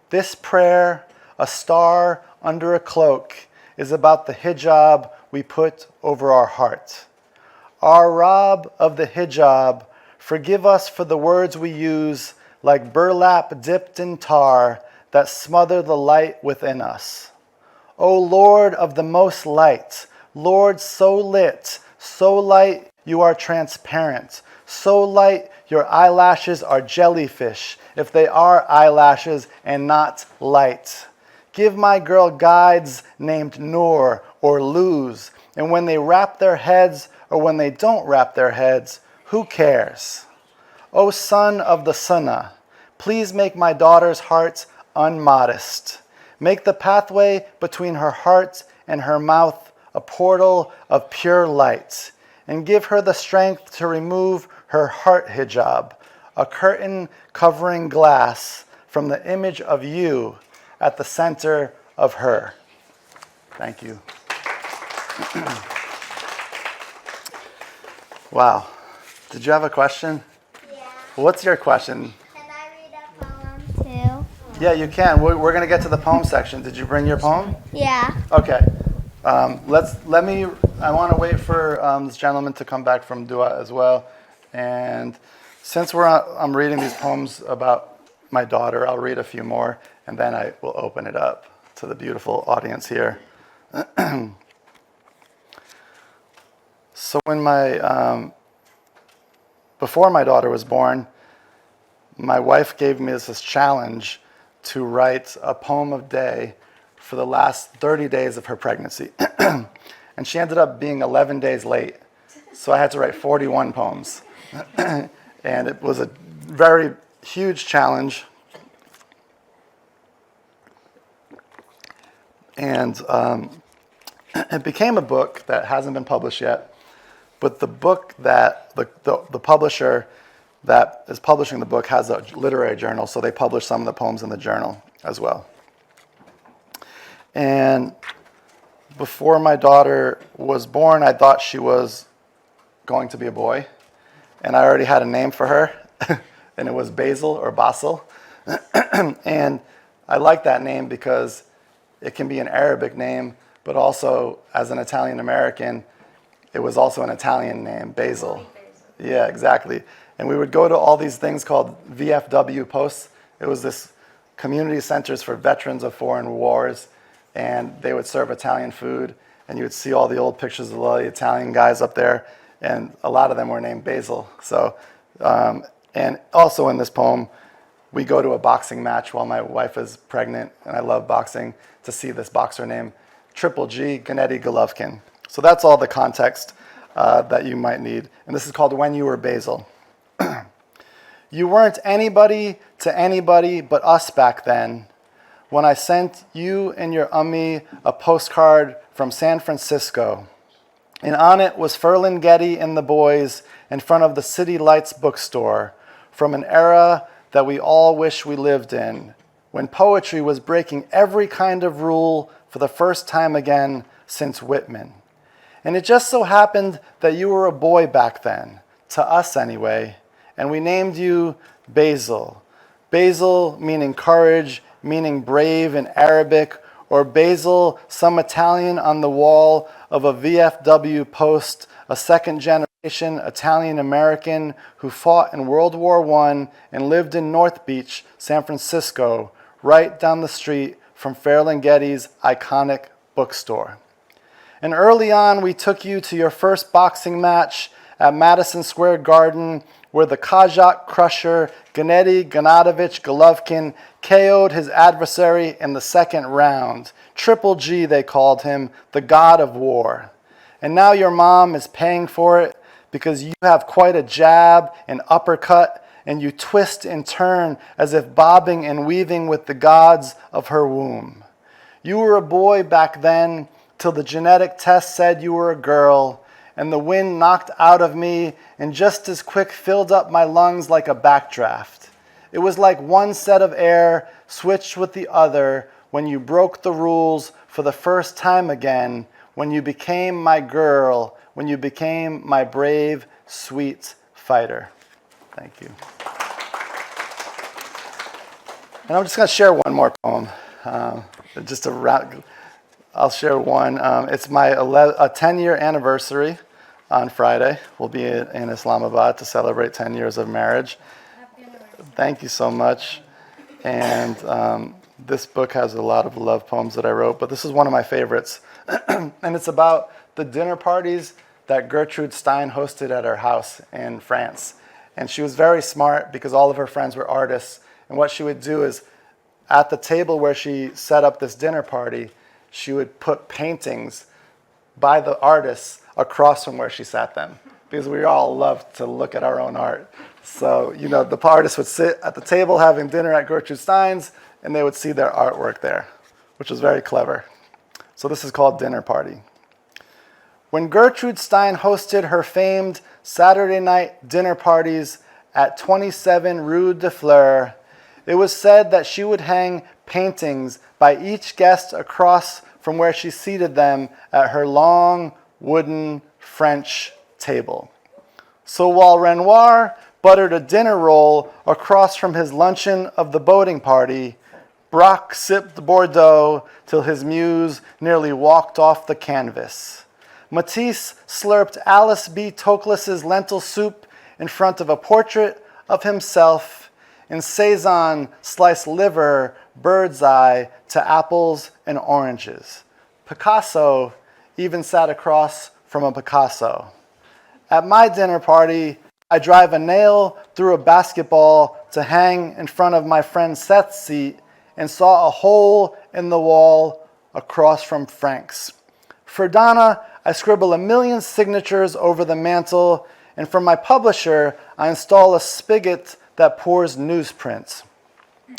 This prayer, a star under a cloak, is about the hijab we put over our heart. Our Rab of the hijab, forgive us for the words we use like burlap dipped in tar that smother the light within us. O Lord of the most light, Lord so lit, so light you are transparent, so light your eyelashes are jellyfish, if they are eyelashes and not light. Give my girl guides named Noor or Luz, and when they wrap their heads or when they don't wrap their heads, who cares? O son of the Sunnah, please make my daughter's heart unmodest. Make the pathway between her heart and her mouth a portal of pure light, and give her the strength to remove her heart hijab, a curtain covering glass from the image of you at the center of her. Thank you. Wow. Did you have a question? Yeah. What's your question? Can I read a poem too? Yeah, you can. We're going to get to the poem section. Did you bring your poem? Yeah. Okay. I want to wait for this gentleman to come back from Dua as well. And since I'm reading these poems about my daughter, I'll read a few more, and then I will open it up to the beautiful audience here. So before my daughter was born, my wife gave me this challenge to write a poem a day for the last 30 days of her pregnancy. And she ended up being 11 days late, so I had to write 41 poems. And it was a very huge challenge. And it became a book that hasn't been published yet. But the book that the publisher that is publishing the book has a literary journal, so they publish some of the poems in the journal as well. And before my daughter was born, I thought she was going to be a boy. And I already had a name for her, and it was Basil or Basil. And I like that name because it can be an Arabic name, but also as an Italian American, it was also an Italian name, Basil. Yeah, exactly. And we would go to all these things called VFW posts. It was this community centers for veterans of foreign wars, and they would serve Italian food, and you would see all the old pictures of all the Italian guys up there, and a lot of them were named Basil. So, and also in this poem, we go to a boxing match while my wife is pregnant, and I love boxing, to see this boxer named Triple G, Gennady Golovkin. So that's all the context that you might need. And this is called When You Were Basil. You weren't anybody to anybody but us back then, when I sent you and your ummi a postcard from San Francisco. And on it was Ferlinghetti and the boys in front of the City Lights bookstore, from an era that we all wish we lived in, when poetry was breaking every kind of rule for the first time again since Whitman. And it just so happened that you were a boy back then, to us anyway, and we named you Basil. Basil meaning courage, meaning brave in Arabic, or Basil, some Italian on the wall of a VFW post, a second-generation Italian-American who fought in World War I and lived in North Beach, San Francisco, right down the street from Ferlinghetti's iconic bookstore. And early on, we took you to your first boxing match at Madison Square Garden, where the Kazakh crusher Gennady Gennadovich Golovkin KO'd his adversary in the second round. Triple G, they called him, the god of war. And now your mom is paying for it because you have quite a jab and uppercut, and you twist and turn as if bobbing and weaving with the gods of her womb. You were a boy back then, till the genetic test said you were a girl, and the wind knocked out of me and just as quick filled up my lungs like a backdraft. It was like one set of air switched with the other when you broke the rules for the first time again, when you became my girl, when you became my brave, sweet fighter. Thank you. And I'm just going to share one more poem. I'll share one. It's my 10-year anniversary on Friday. We'll be in Islamabad to celebrate 10 years of marriage. Happy anniversary. Thank you so much. And this book has a lot of love poems that I wrote, but this is one of my favorites. And it's about the dinner parties that Gertrude Stein hosted at her house in France. And she was very smart because all of her friends were artists. And what she would do is, at the table where she set up this dinner party, she would put paintings by the artists across from where she sat them, because we all love to look at our own art. So, the artists would sit at the table having dinner at Gertrude Stein's, and they would see their artwork there, which was very clever. So this is called Dinner Party. When Gertrude Stein hosted her famed Saturday night dinner parties at 27 Rue de Fleur, it was said that she would hang paintings by each guest across from where she seated them at her long, wooden French table. So while Renoir buttered a dinner roll across from his luncheon of the boating party, Braque sipped Bordeaux till his muse nearly walked off the canvas. Matisse slurped Alice B. Toklas's lentil soup in front of a portrait of himself in Cezanne sliced liver, bird's eye to apples and oranges. Picasso even sat across from a Picasso. At my dinner party, I drive a nail through a basketball to hang in front of my friend Seth's seat and saw a hole in the wall across from Frank's. For Donna, I scribble 1 million signatures over the mantle, and for my publisher, I install a spigot that pours newsprints.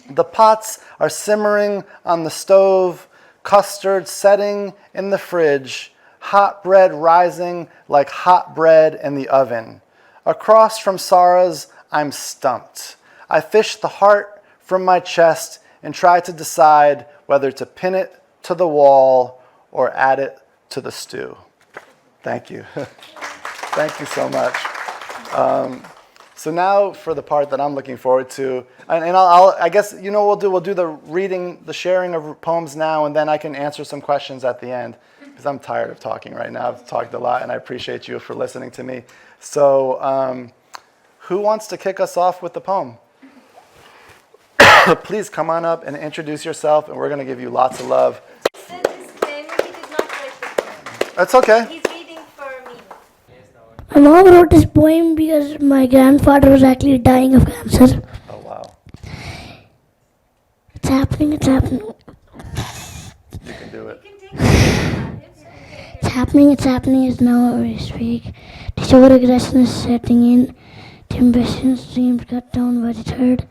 The pots are simmering on the stove, custard setting in the fridge, hot bread rising like hot bread in the oven. Across from Sarah's, I'm stumped. I fish the heart from my chest and try to decide whether to pin it to the wall or add it to the stew. Thank you. Thank you so much. So now for the part that I'm looking forward to, and I guess, you know what we'll do the reading, the sharing of poems now, and then I can answer some questions at the end, because I'm tired of talking right now. I've talked a lot, and I appreciate you for listening to me. So who wants to kick us off with the poem? Please come on up and introduce yourself, and we're going to give you lots of love. The disclaimer, he did not write the poem. That's okay. He's reading for me. My mom wrote this poem because my grandfather was actually dying of cancer. Oh, wow. It's happening, it's happening. You can do it. You can take it. It's happening as now we speak. The show regression is setting in. The ambitions dreams cut down by the third.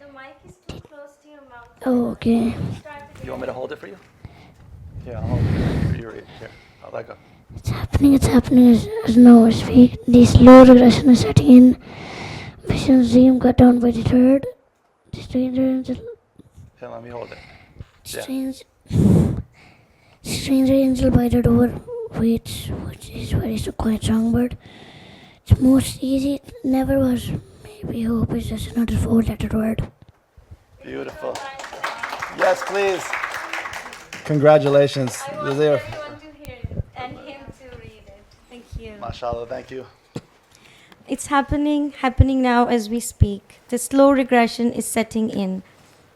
The mic is too close to your mouth. Oh, okay. Start You want me to hold it for you? Yeah, I'll hold it for you. Here, I'll let go. It's happening as now we speak. The slow regression is setting in. Ambitions dream cut down by the third. The stranger angel. Here, let me hold it. Yeah. Stranger angel by the door waits, which is very quite songbird. It's most easy, it never was. Maybe hope is just another 4-letter word. Beautiful. Yes, please. Congratulations. I want There. everyone to hear it and him to read it. Thank you. Mashallah, thank you. It's happening now as we speak. The slow regression is setting in.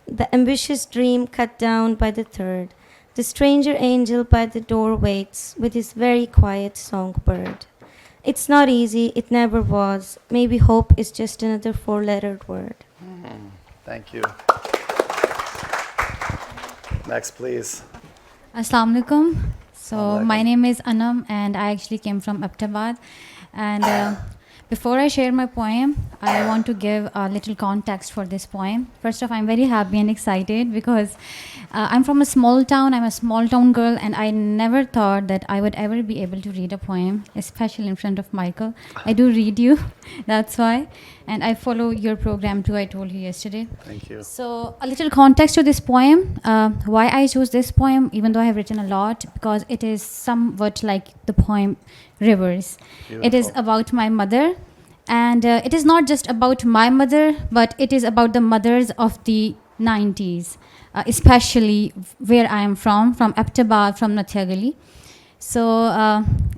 The ambitious dream cut down by the third. The stranger angel by the door waits with his very quiet songbird. It's not easy, it never was. Maybe hope is just another 4-lettered word. Thank you. Next, please. Assalamu alaikum. So Assalamu my alaikum. name is Anam and I actually came from Ahmedabad. And before I share my poem, I want to give a little context for this poem. First off, I'm very happy and excited because I'm from a small town. I'm a small town girl, and I never thought that I would ever be able to read a poem, especially in front of Michael. I do read you, that's why. And I follow your program too, I told you yesterday. Thank you. So a little context to this poem, why I chose this poem, even though I have written a lot, because it is somewhat like the poem Rivers. It is Beautiful. about my mother, and it is not just about my mother, but it is about the mothers of the 90s, especially where I am from Ahmedabad, from Nathiagali. So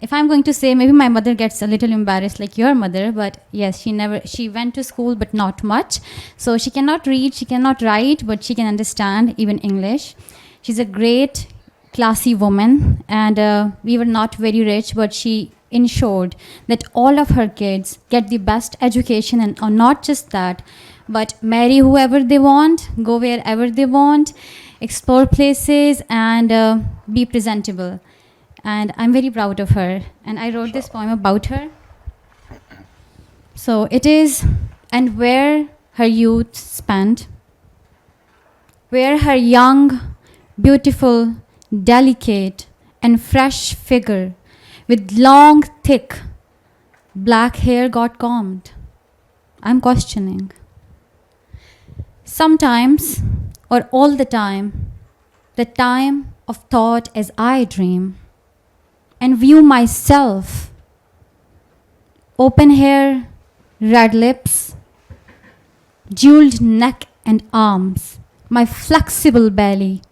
if I'm going to say, maybe my mother gets a little embarrassed like your mother, but yes, she went to school, but not much. So she cannot read, she cannot write, but she can understand even English. She's a great, classy woman, and we were not very rich, but she ensured that all of her kids get the best education, and not just that, but marry whoever they want, go wherever they want, explore places, and be presentable. And I'm very proud of her. And I wrote this poem about her. So it is, and where her youth spent, where her young, beautiful, delicate, and fresh figure with long, thick, black hair got combed. I'm questioning. Sometimes, or all the time of thought as I dream, and view myself. Open hair, red lips, jeweled neck and arms, my flexible belly,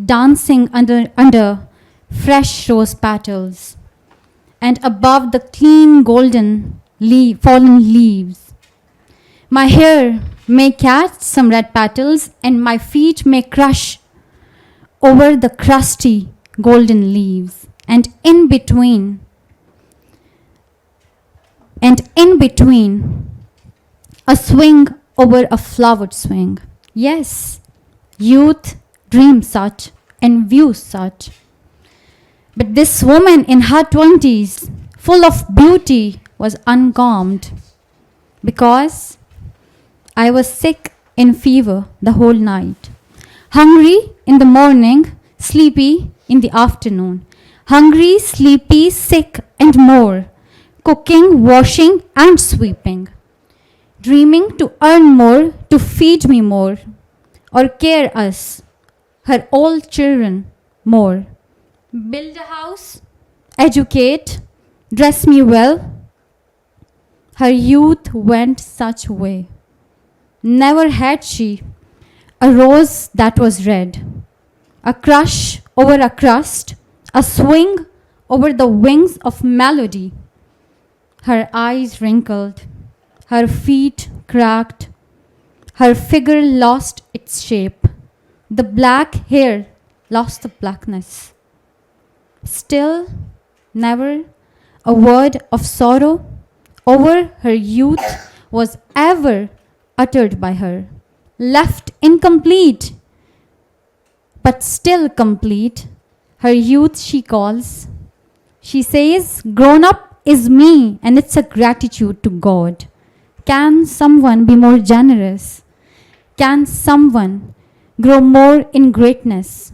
dancing under fresh rose petals, and above the clean golden fallen leaves, My hair may catch some red petals, and my feet may crush over the crusty golden leaves. And in between, a swing over a flowered swing. Yes, youth dreams such and views such. But this woman in her 20s, full of beauty, was ungarmed because I was sick in fever the whole night. Hungry in the morning, sleepy in the afternoon. Hungry, sleepy, sick, and more. Cooking, washing, and sweeping. Dreaming to earn more, to feed me more, or care us, her old children, more. Build a house, educate, dress me well. Her youth went such way. Never had she a rose that was red, a crush over a crust, a swing over the wings of melody. Her eyes wrinkled, her feet cracked, her figure lost its shape. The black hair lost the blackness. Still, never a word of sorrow over her youth was ever uttered by her. Left incomplete, but still complete, her youth she calls. She says, grown up is me, and it's a gratitude to God. Can someone be more generous? Can someone grow more in greatness?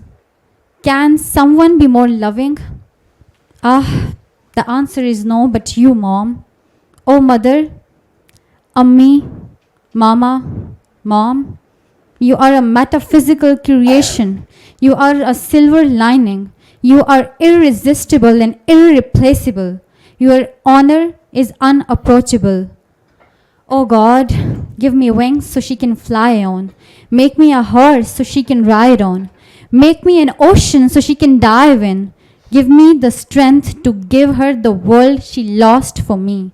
Can someone be more loving? Ah, the answer is no, but you, Mom. Oh, Mother, Ammi, Mama, Mom, you are a metaphysical creation. You are a silver lining. You are irresistible and irreplaceable. Your honor is unapproachable. Oh God, give me wings so she can fly on. Make me a horse so she can ride on. Make me an ocean so she can dive in. Give me the strength to give her the world she lost for me.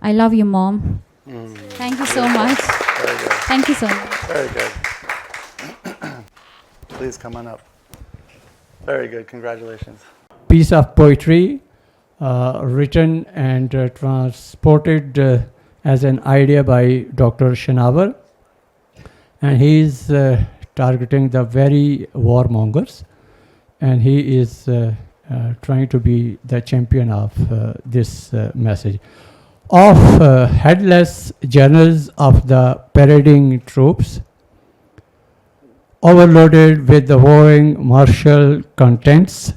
I love you, Mom. Thank you so much. Very good. Thank you so much. Very good. Please come on up. Very good. Congratulations. Piece of poetry written and transported as an idea by Dr. Shenavar, and he is targeting the very warmongers, and he is trying to be the champion of this message. Of headless journals of the parading troops, overloaded with the warring martial contents,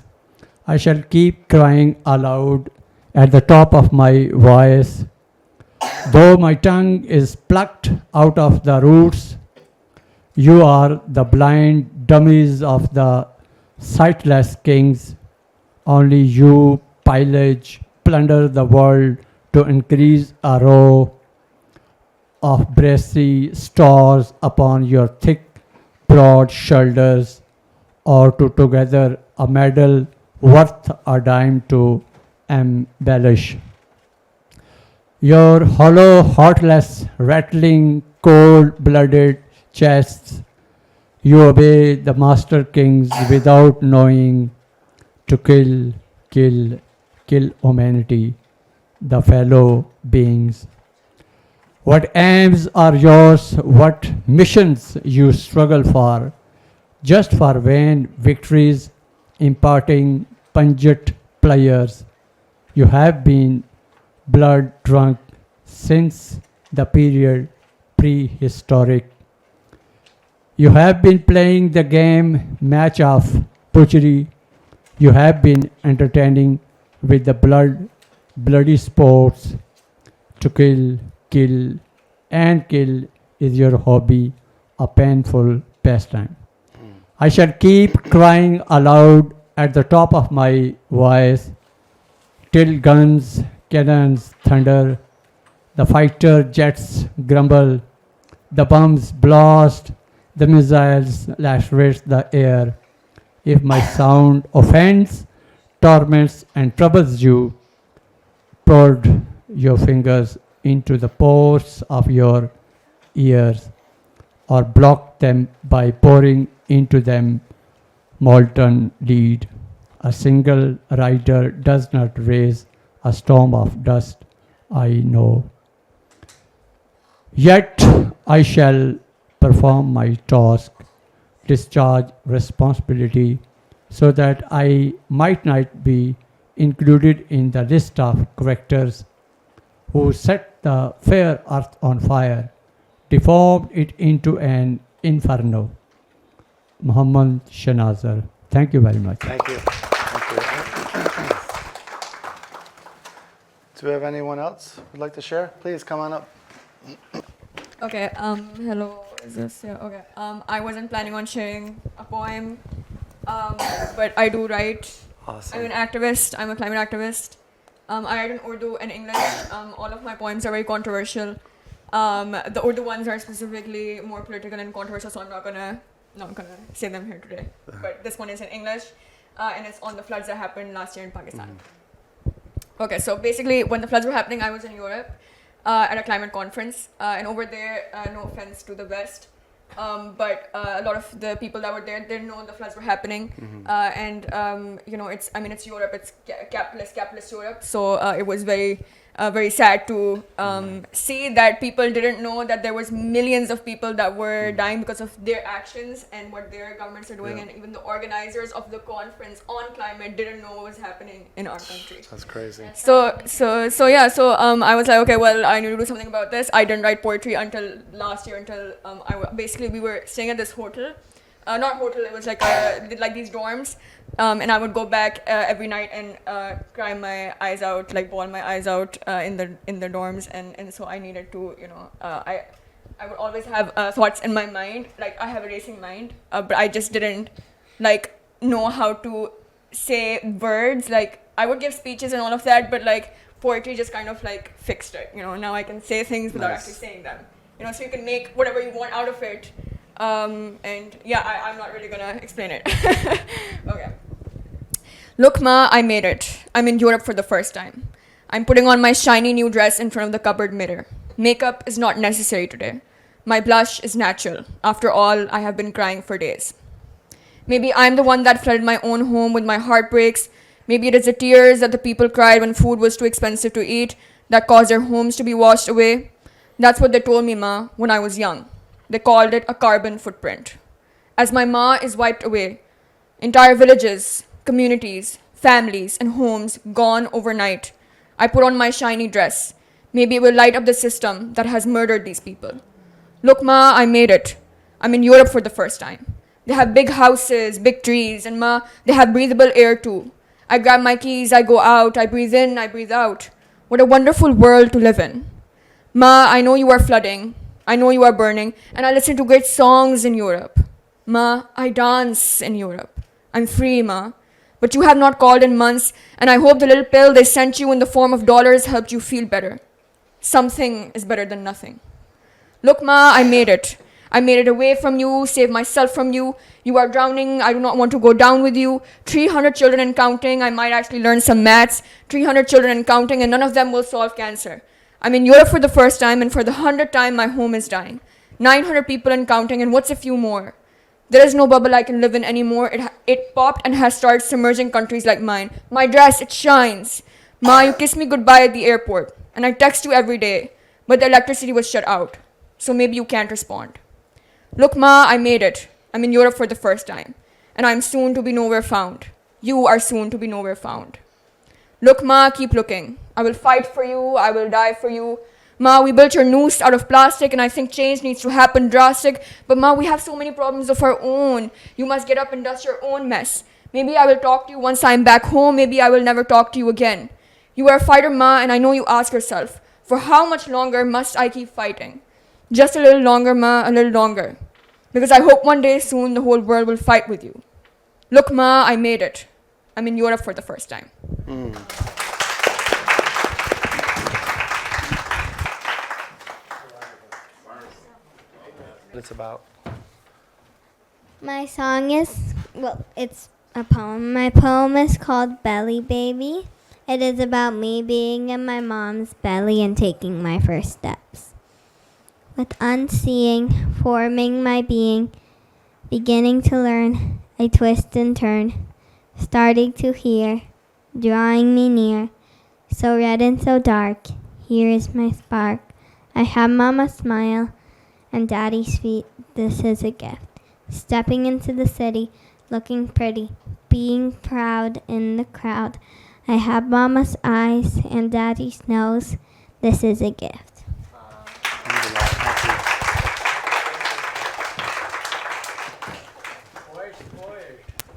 I shall keep crying aloud at the top of my voice, though my tongue is plucked out of the roots. You are the blind dummies of the sightless kings. Only you pillage, plunder the world to increase a row of brassy stores upon your thick, broad shoulders, or to together a medal worth a dime to embellish. Your hollow, heartless, rattling, cold-blooded chests, you obey the master kings without knowing to kill humanity, the fellow beings. What aims are yours, what missions you struggle for, just for vain victories, imparting pungent players. You have been blood drunk since the period prehistoric. You have been playing the game match of butchery. You have been entertaining with the bloody sports. To kill, and kill is your hobby, a painful pastime. I shall keep crying aloud at the top of my voice till guns, cannons thunder, the fighter jets grumble, the bombs blast, the missiles lacerate the air. If my sound offends, torments, and troubles you, prod your fingers into the pores of your ears or block them by pouring into them molten lead. A single rider does not raise a storm of dust, I know. Yet I shall perform my task, discharge responsibility, so that I might not be included in the list of characters who set the fair earth on fire, deformed it into an inferno. Muhammad Shenavar. Thank you very much. Thank you. Thank you. Do we have anyone else who'd like to share? Please come on up. Okay, hello, is this, yeah, okay. I wasn't planning on sharing a poem, but I do write. Awesome. I'm an activist, I'm a climate activist. I write in Urdu and English. All of my poems are very controversial. The Urdu ones are specifically more political and controversial, so I'm not gonna say them here today. But this one is in English, and it's on the floods that happened last year in Pakistan. Okay, so basically, when the floods were happening, I was in Europe at a climate conference, and over there, no offense to the West, but a lot of the people that were there didn't know the floods were happening, and you know, it's Europe, it's capitalist Europe, so it was very sad to see that people didn't know that there was millions of people that were dying because of their actions and what their governments are doing, and even the organizers of the conference on climate didn't know what was happening in our country. That's crazy. So I was like, okay, well, I need to do something about this. I didn't write poetry until last year, until basically we were staying at this hotel. Not hotel, it was like these dorms, and I would go back every night and cry my eyes out, like bawl my eyes out in the dorms, and so I needed to, you know, I would always have thoughts in my mind, like I have a racing mind, but I just didn't like know how to say words. Like I would give speeches and all of that, but like poetry just kind of like fixed it, you know. Now I can say things without actually saying them, you know, so you can make whatever you want out of it. And yeah, I'm not really gonna explain it. Okay. Look, Ma, I made it. I'm in Europe for the first time. I'm putting on my shiny new dress in front of the cupboard mirror. Makeup is not necessary today. My blush is natural. After all, I have been crying for days. Maybe I'm the one that flooded my own home with my heartbreaks. Maybe it is the tears that the people cried when food was too expensive to eat that caused their homes to be washed away. That's what they told me, Ma, when I was young. They called it a carbon footprint. As my ma is wiped away, entire villages, communities, families, and homes gone overnight, I put on my shiny dress. Maybe it will light up the system that has murdered these people. Look, Ma, I made it. I'm in Europe for the first time. They have big houses, big trees, and Ma, they have breathable air too. I grab my keys, I go out, I breathe in, I breathe out. What a wonderful world to live in. Ma, I know you are flooding. I know you are burning, and I listen to great songs in Europe. Ma, I dance in Europe. I'm free, Ma. But you have not called in months, and I hope the little pill they sent you in the form of dollars helped you feel better. Something is better than nothing. Look, Ma, I made it. I made it away from you, saved myself from you. You are drowning. I do not want to go down with you. 300 children and counting. I might actually learn some maths. 300 children and counting, and none of them will solve cancer. I'm in Europe for the first time, and for the 100th time, my home is dying. 900 people and counting, and what's a few more? There is no bubble I can live in anymore. It popped and has started submerging countries like mine. My dress, it shines. Ma, you kiss me goodbye at the airport, and I text you every day, but the electricity was shut out, so maybe you can't respond. Look, Ma, I made it. I'm in Europe for the first time, and I'm soon to be nowhere found. You are soon to be nowhere found. Look, Ma, keep looking. I will fight for you. I will die for you. Ma, we built your noose out of plastic, and I think change needs to happen drastic. But Ma, we have so many problems of our own. You must get up and dust your own mess. Maybe I will talk to you once I'm back home. Maybe I will never talk to you again. You are a fighter, Ma, and I know you ask yourself, for how much longer must I keep fighting? Just a little longer, Ma, a little longer. Because I hope one day soon the whole world will fight with you. Look, Ma, I made it. I'm in Europe for the first time. It's about. My song is, well, it's a poem. My poem is called Belly Baby. It is about me being in my mom's belly and taking my first steps. with unseeing, forming my being, beginning to learn, I twist and turn, starting to hear, drawing me near, so red and so dark, here is my spark. I have Mama's smile and Daddy's feet, this is a gift. Stepping into the city, looking pretty, being proud in the crowd. I have Mama's eyes and Daddy's nose, this is a gift.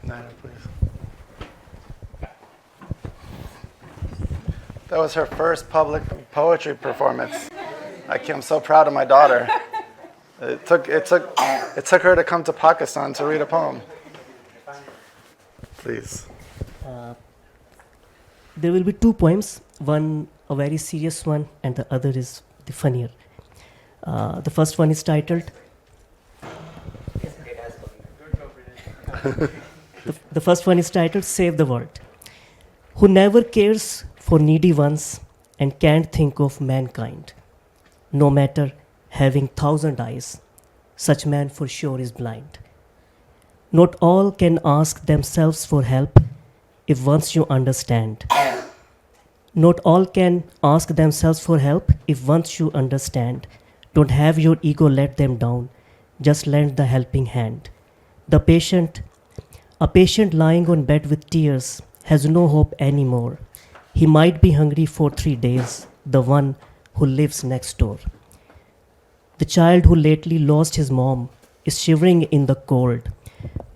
Nina, please. That was her first public poetry performance. I'm so proud of my daughter. It took her to come to Pakistan to read a poem. Please. There will be two poems, one a very serious one and the other is the funnier. The first one is titled, the first one is titled Save the World. Who never cares for needy ones and can't think of mankind. No matter having 1,000 eyes, such man for sure is blind. Not all can ask themselves for help if once you understand. Not all can ask themselves for help if once you understand. Don't have your ego let them down, just lend the helping hand. A patient lying on bed with tears has no hope anymore. He might be hungry for 3 days, the one who lives next door. The child who lately lost his mom is shivering in the cold.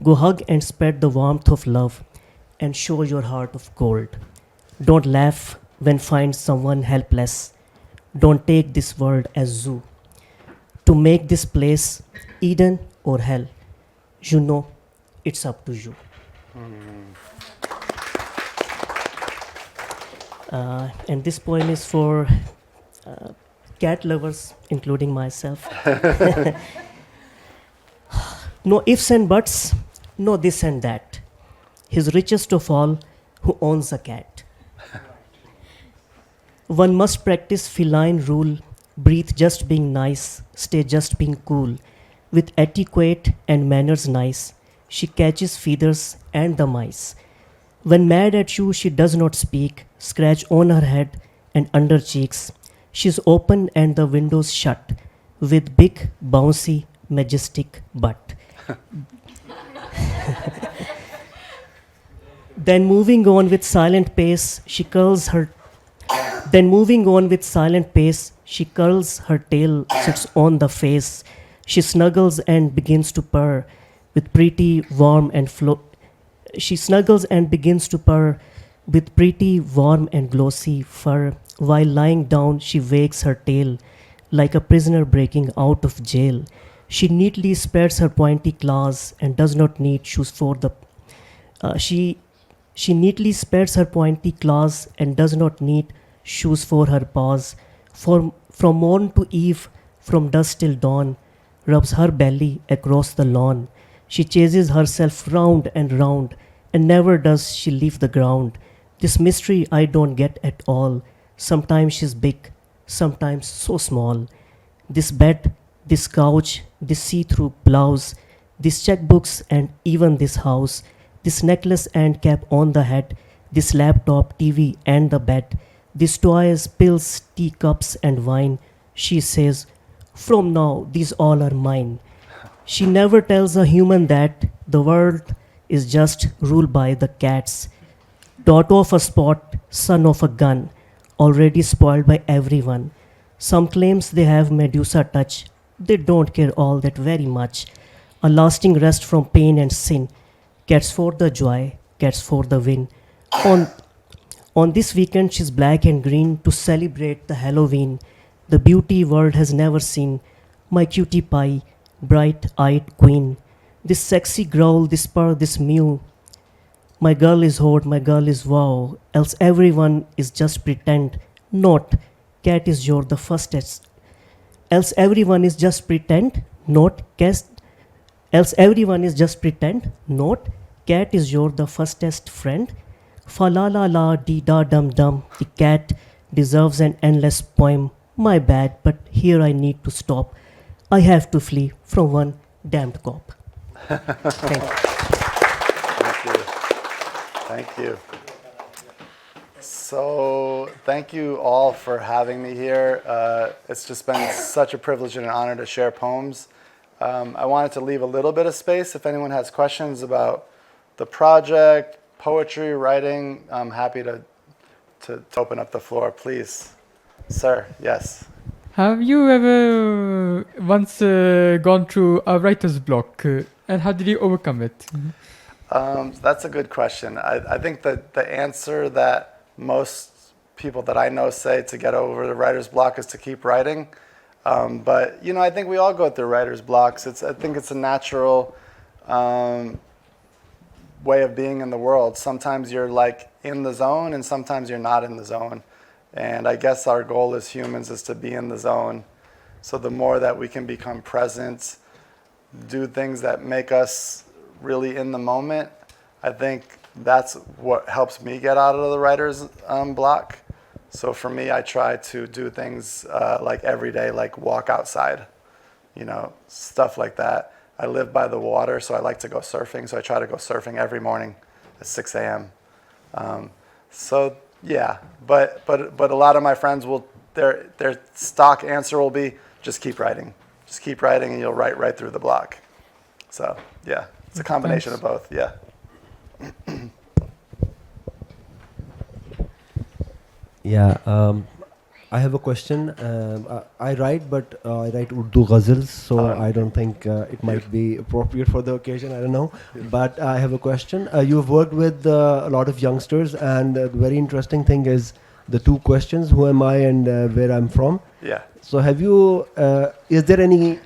Go hug and spread the warmth of love and show your heart of gold. Don't laugh when find someone helpless. Don't take this world as zoo. To make this place Eden or hell, you know it's up to you. And this poem is for cat lovers, including myself. No ifs and buts, no this and that. He's richest of all who owns a cat. One must practice feline rule, breathe just being nice, stay just being cool. With etiquette and manners nice, she catches feathers and the mice. When mad at you, she does not speak, scratch on her head and under cheeks. She's open and the windows shut, with big, bouncy, majestic butt. Then moving on with silent pace, she curls her tail, sits on the face. She snuggles and begins to purr with pretty warm and glossy fur. While lying down, she wakes her tail like a prisoner breaking out of jail. She neatly spreads her pointy claws and does not need shoes for the. She neatly spreads her pointy claws and does not need shoes for her paws. From morn to eve, from dusk till dawn, rubs her belly across the lawn. She chases herself round and round, and never does she leave the ground. This mystery I don't get at all. Sometimes she's big, sometimes so small. This bed, this couch, this see-through blouse, these checkbooks and even this house, this necklace and cap on the head, this laptop, TV and the bed, these toys, pills, teacups and wine. She says, from now these all are mine. She never tells a human that the world is just ruled by the cats. Daughter of a spot, son of a gun, already spoiled by everyone. Some claims they have Medusa touch. They don't care all that very much. A lasting rest from pain and sin. Cats for the joy, cats for the win. On this weekend she's black and green to celebrate the Halloween. The beauty world has never seen. My cutie pie, bright-eyed queen. This sexy growl, this purr, this mew. My girl is hot, my girl is wow. Else everyone is just pretend. Not, cat is your the fastest. Else everyone is just pretend. Not, else everyone is just pretend. Not, cat is your the fastest friend. Fa la la la dee da dum dum. The cat deserves an endless poem. My bad, but here I need to stop. I have to flee from one damned cop. Thank you. Thank you. Thank you. So thank you all for having me here. It's just been such a privilege and an honor to share poems. I wanted to leave a little bit of space if anyone has questions about the project, poetry, writing. I'm happy to open up the floor, please. Sir, yes. Have you ever once gone through a writer's block, and how did you overcome it? That's a good question. I think that the answer that most people that I know say to get over the writer's block is to keep writing. But, you know, I think we all go through writer's blocks. I think it's a natural way of being in the world. Sometimes you're like in the zone and sometimes you're not in the zone. And I guess our goal as humans is to be in the zone. So the more that we can become present, do things that make us really in the moment, I think that's what helps me get out of the writer's block. So for me, I try to do things like every day, like walk outside, you know, stuff like that. I live by the water, so I like to go surfing. So I try to go surfing every morning at 6 a.m. So yeah, but a lot of my friends will, their stock answer will be, just keep writing. Just keep writing and you'll write right through the block. So yeah, it's a combination of both, yeah. Yeah, I have a question. I write, but I write Urdu ghazals, so I don't think it might be appropriate for the occasion. I don't know. But I have a question. You've worked with a lot of youngsters, and the very interesting thing is the two questions: who am I and where I'm from? Yeah. So, have you? Is there any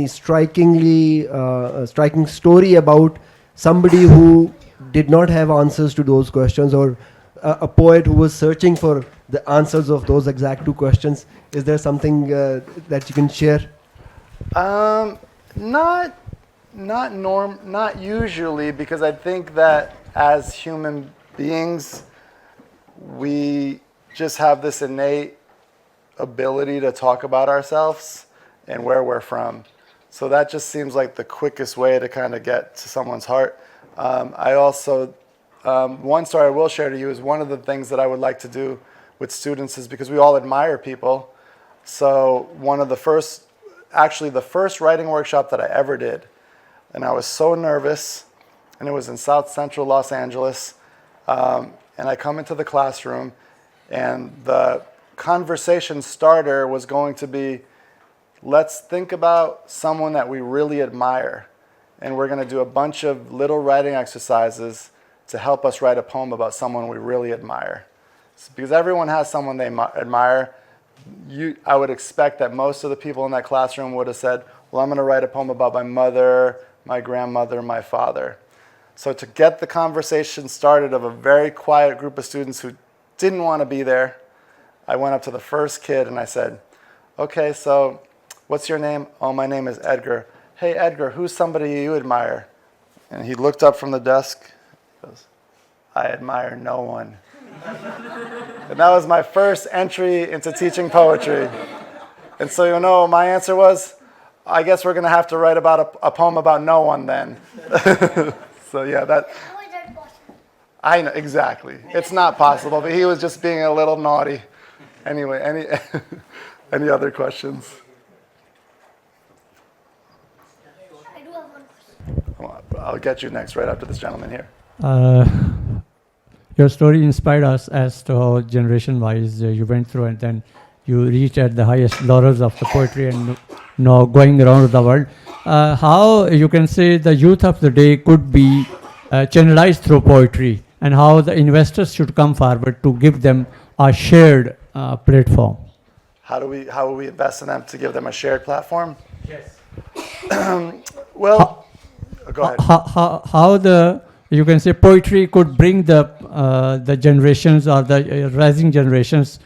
striking story about somebody who did not have answers to those questions, or a poet who was searching for the answers of those exact two questions? Is there something that you can share? Not usually, because I think that as human beings, we just have this innate ability to talk about ourselves and where we're from. So that just seems like the quickest way to kind of get to someone's heart. I also, one story I will share to you is one of the things that I would like to do with students is because we all admire people. So one of the first, actually the first writing workshop that I ever did, and I was so nervous, and it was in South Central Los Angeles, and I come into the classroom, and the conversation starter was going to be, let's think about someone that we really admire, and we're going to do a bunch of little writing exercises to help us write a poem about someone we really admire. Because everyone has someone they admire. I would expect that most of the people in that classroom would have said, well, I'm going to write a poem about my mother, my grandmother, my father. So to get the conversation started of a very quiet group of students who didn't want to be there, I went up to the first kid and I said, okay, so what's your name? Oh, my name is Edgar. Hey, Edgar, who's somebody you admire? And he looked up from the desk. He goes, I admire no one. And that was my first entry into teaching poetry. And so, you know, my answer was, I guess we're going to have to write about a poem about no one then. So, yeah, that. How is that possible? I know, exactly. It's not possible, but he was just being a little naughty. Anyway, any other questions? I do have one question. I'll get you next, right after this gentleman here. Your story inspired us as to how generation-wise you went through, and then you reached at the highest laurels of the poetry, and now going around the world. How you can say the youth of the day could be channelized through poetry, and how the investors should come forward to give them a shared platform. How will we invest in them to give them a shared platform? Yes. Well, go ahead. How the you can say poetry could bring the generations or the rising generations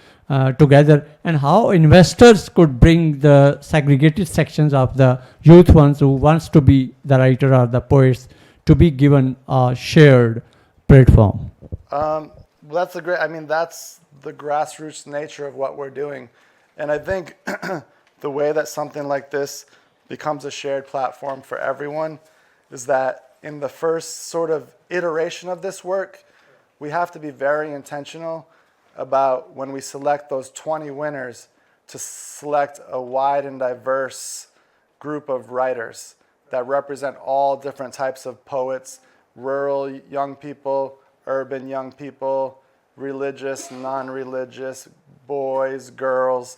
together, and how investors could bring the segregated sections of the youth ones who wants to be the writer or the poets to be given a shared platform. Well, that's that's the grassroots nature of what we're doing. And I think the way that something like this becomes a shared platform for everyone is that in the first sort of iteration of this work, we have to be very intentional about when we select those 20 winners to select a wide and diverse group of writers that represent all different types of poets, rural young people, urban young people, religious, non-religious, boys, girls,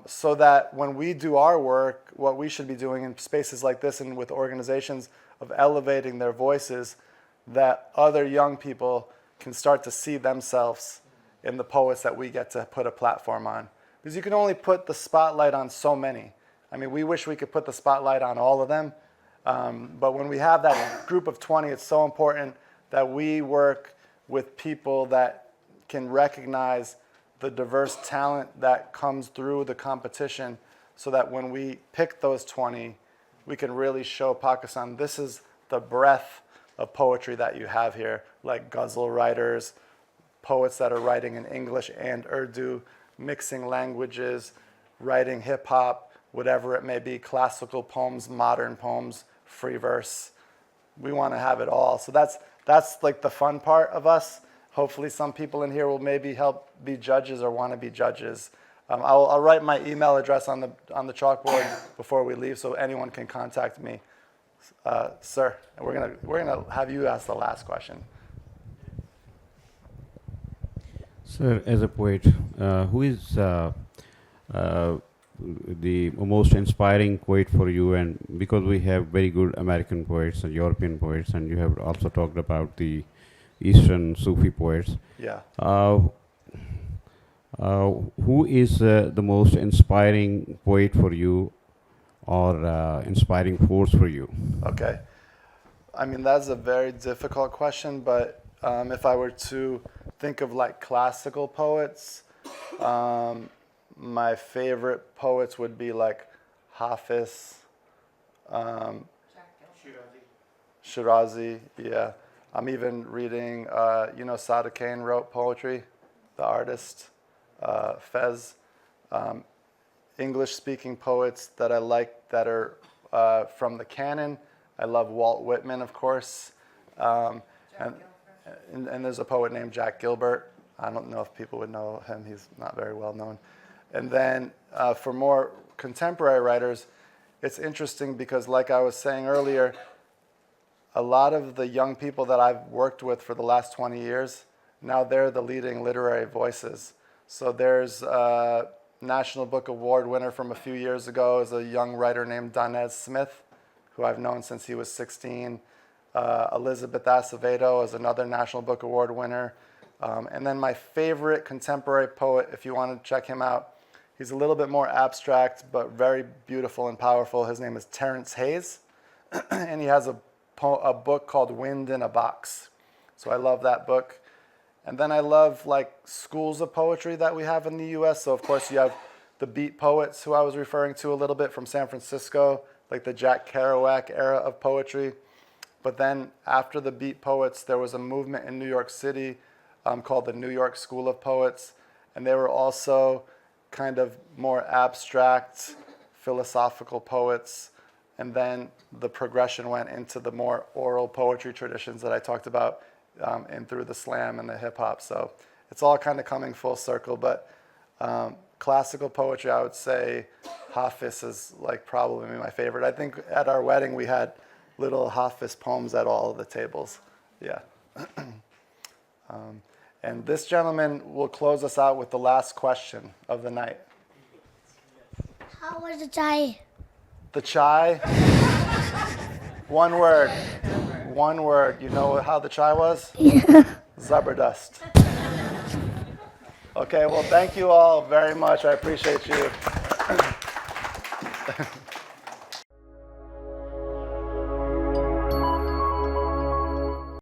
so that when we do our work, what we should be doing in spaces like this and with organizations of elevating their voices, that other young people can start to see themselves in the poets that we get to put a platform on. Because you can only put the spotlight on so many. I mean, we wish we could put the spotlight on all of them, but when we have that group of 20, it's so important that we work with people that can recognize the diverse talent that comes through the competition so that when we pick those 20, we can really show Pakistan, this is the breadth of poetry that you have here, like ghazal writers, poets that are writing in English and Urdu, mixing languages, writing hip-hop, whatever it may be, classical poems, modern poems, free verse. We want to have it all. So that's like the fun part of us. Hopefully some people in here will maybe help be judges or want to be judges. I'll write my email address on the chalkboard before we leave so anyone can contact me. Sir, we're gonna have you ask the last question. Sir, as a poet, who is the most inspiring poet for you? And because we have very good American poets and European poets, and you have also talked about the Eastern Sufi poets. Yeah. Who is the most inspiring poet for you, or inspiring force for you? Okay. I mean, that's a very difficult question, but if I were to think of like classical poets, my favorite poets would be like Hafiz, Shirazi, yeah. I'm even reading, Sada Kane wrote poetry, the artist, Fez. English-speaking poets that I like that are from the canon. I love Walt Whitman, of course. And there's a poet named Jack Gilbert. I don't know if people would know him. He's not very well known. And then for more contemporary writers, it's interesting because like I was saying earlier, a lot of the young people that I've worked with for the last 20 years, now they're the leading literary voices. So there's a National Book Award winner from a few years ago is a young writer named Danez Smith, who I've known since he was 16. Elizabeth Acevedo is another National Book Award winner. And then my favorite contemporary poet, if you want to check him out, he's a little bit more abstract, but very beautiful and powerful. His name is Terrence Hayes, and he has a book called Wind in a Box. So I love that book. And then I love like schools of poetry that we have in the US. So of course you have the beat poets who I was referring to a little bit from San Francisco, like the Jack Kerouac era of poetry. But then after the beat poets, there was a movement in New York City called the New York School of Poets. And they were also kind of more abstract, philosophical poets. And then the progression went into the more oral poetry traditions that I talked about and through the slam and the hip hop. So it's all kind of coming full circle. But classical poetry, I would say Hafiz is like probably my favorite. I think at our wedding we had little Hafiz poems at all of the tables. Yeah. And this gentleman will close us out with the last question of the night. How was the chai? The chai? One word. One word. You know how the chai was? Yeah. Zabardust. Okay, well, thank you all very much. I appreciate you.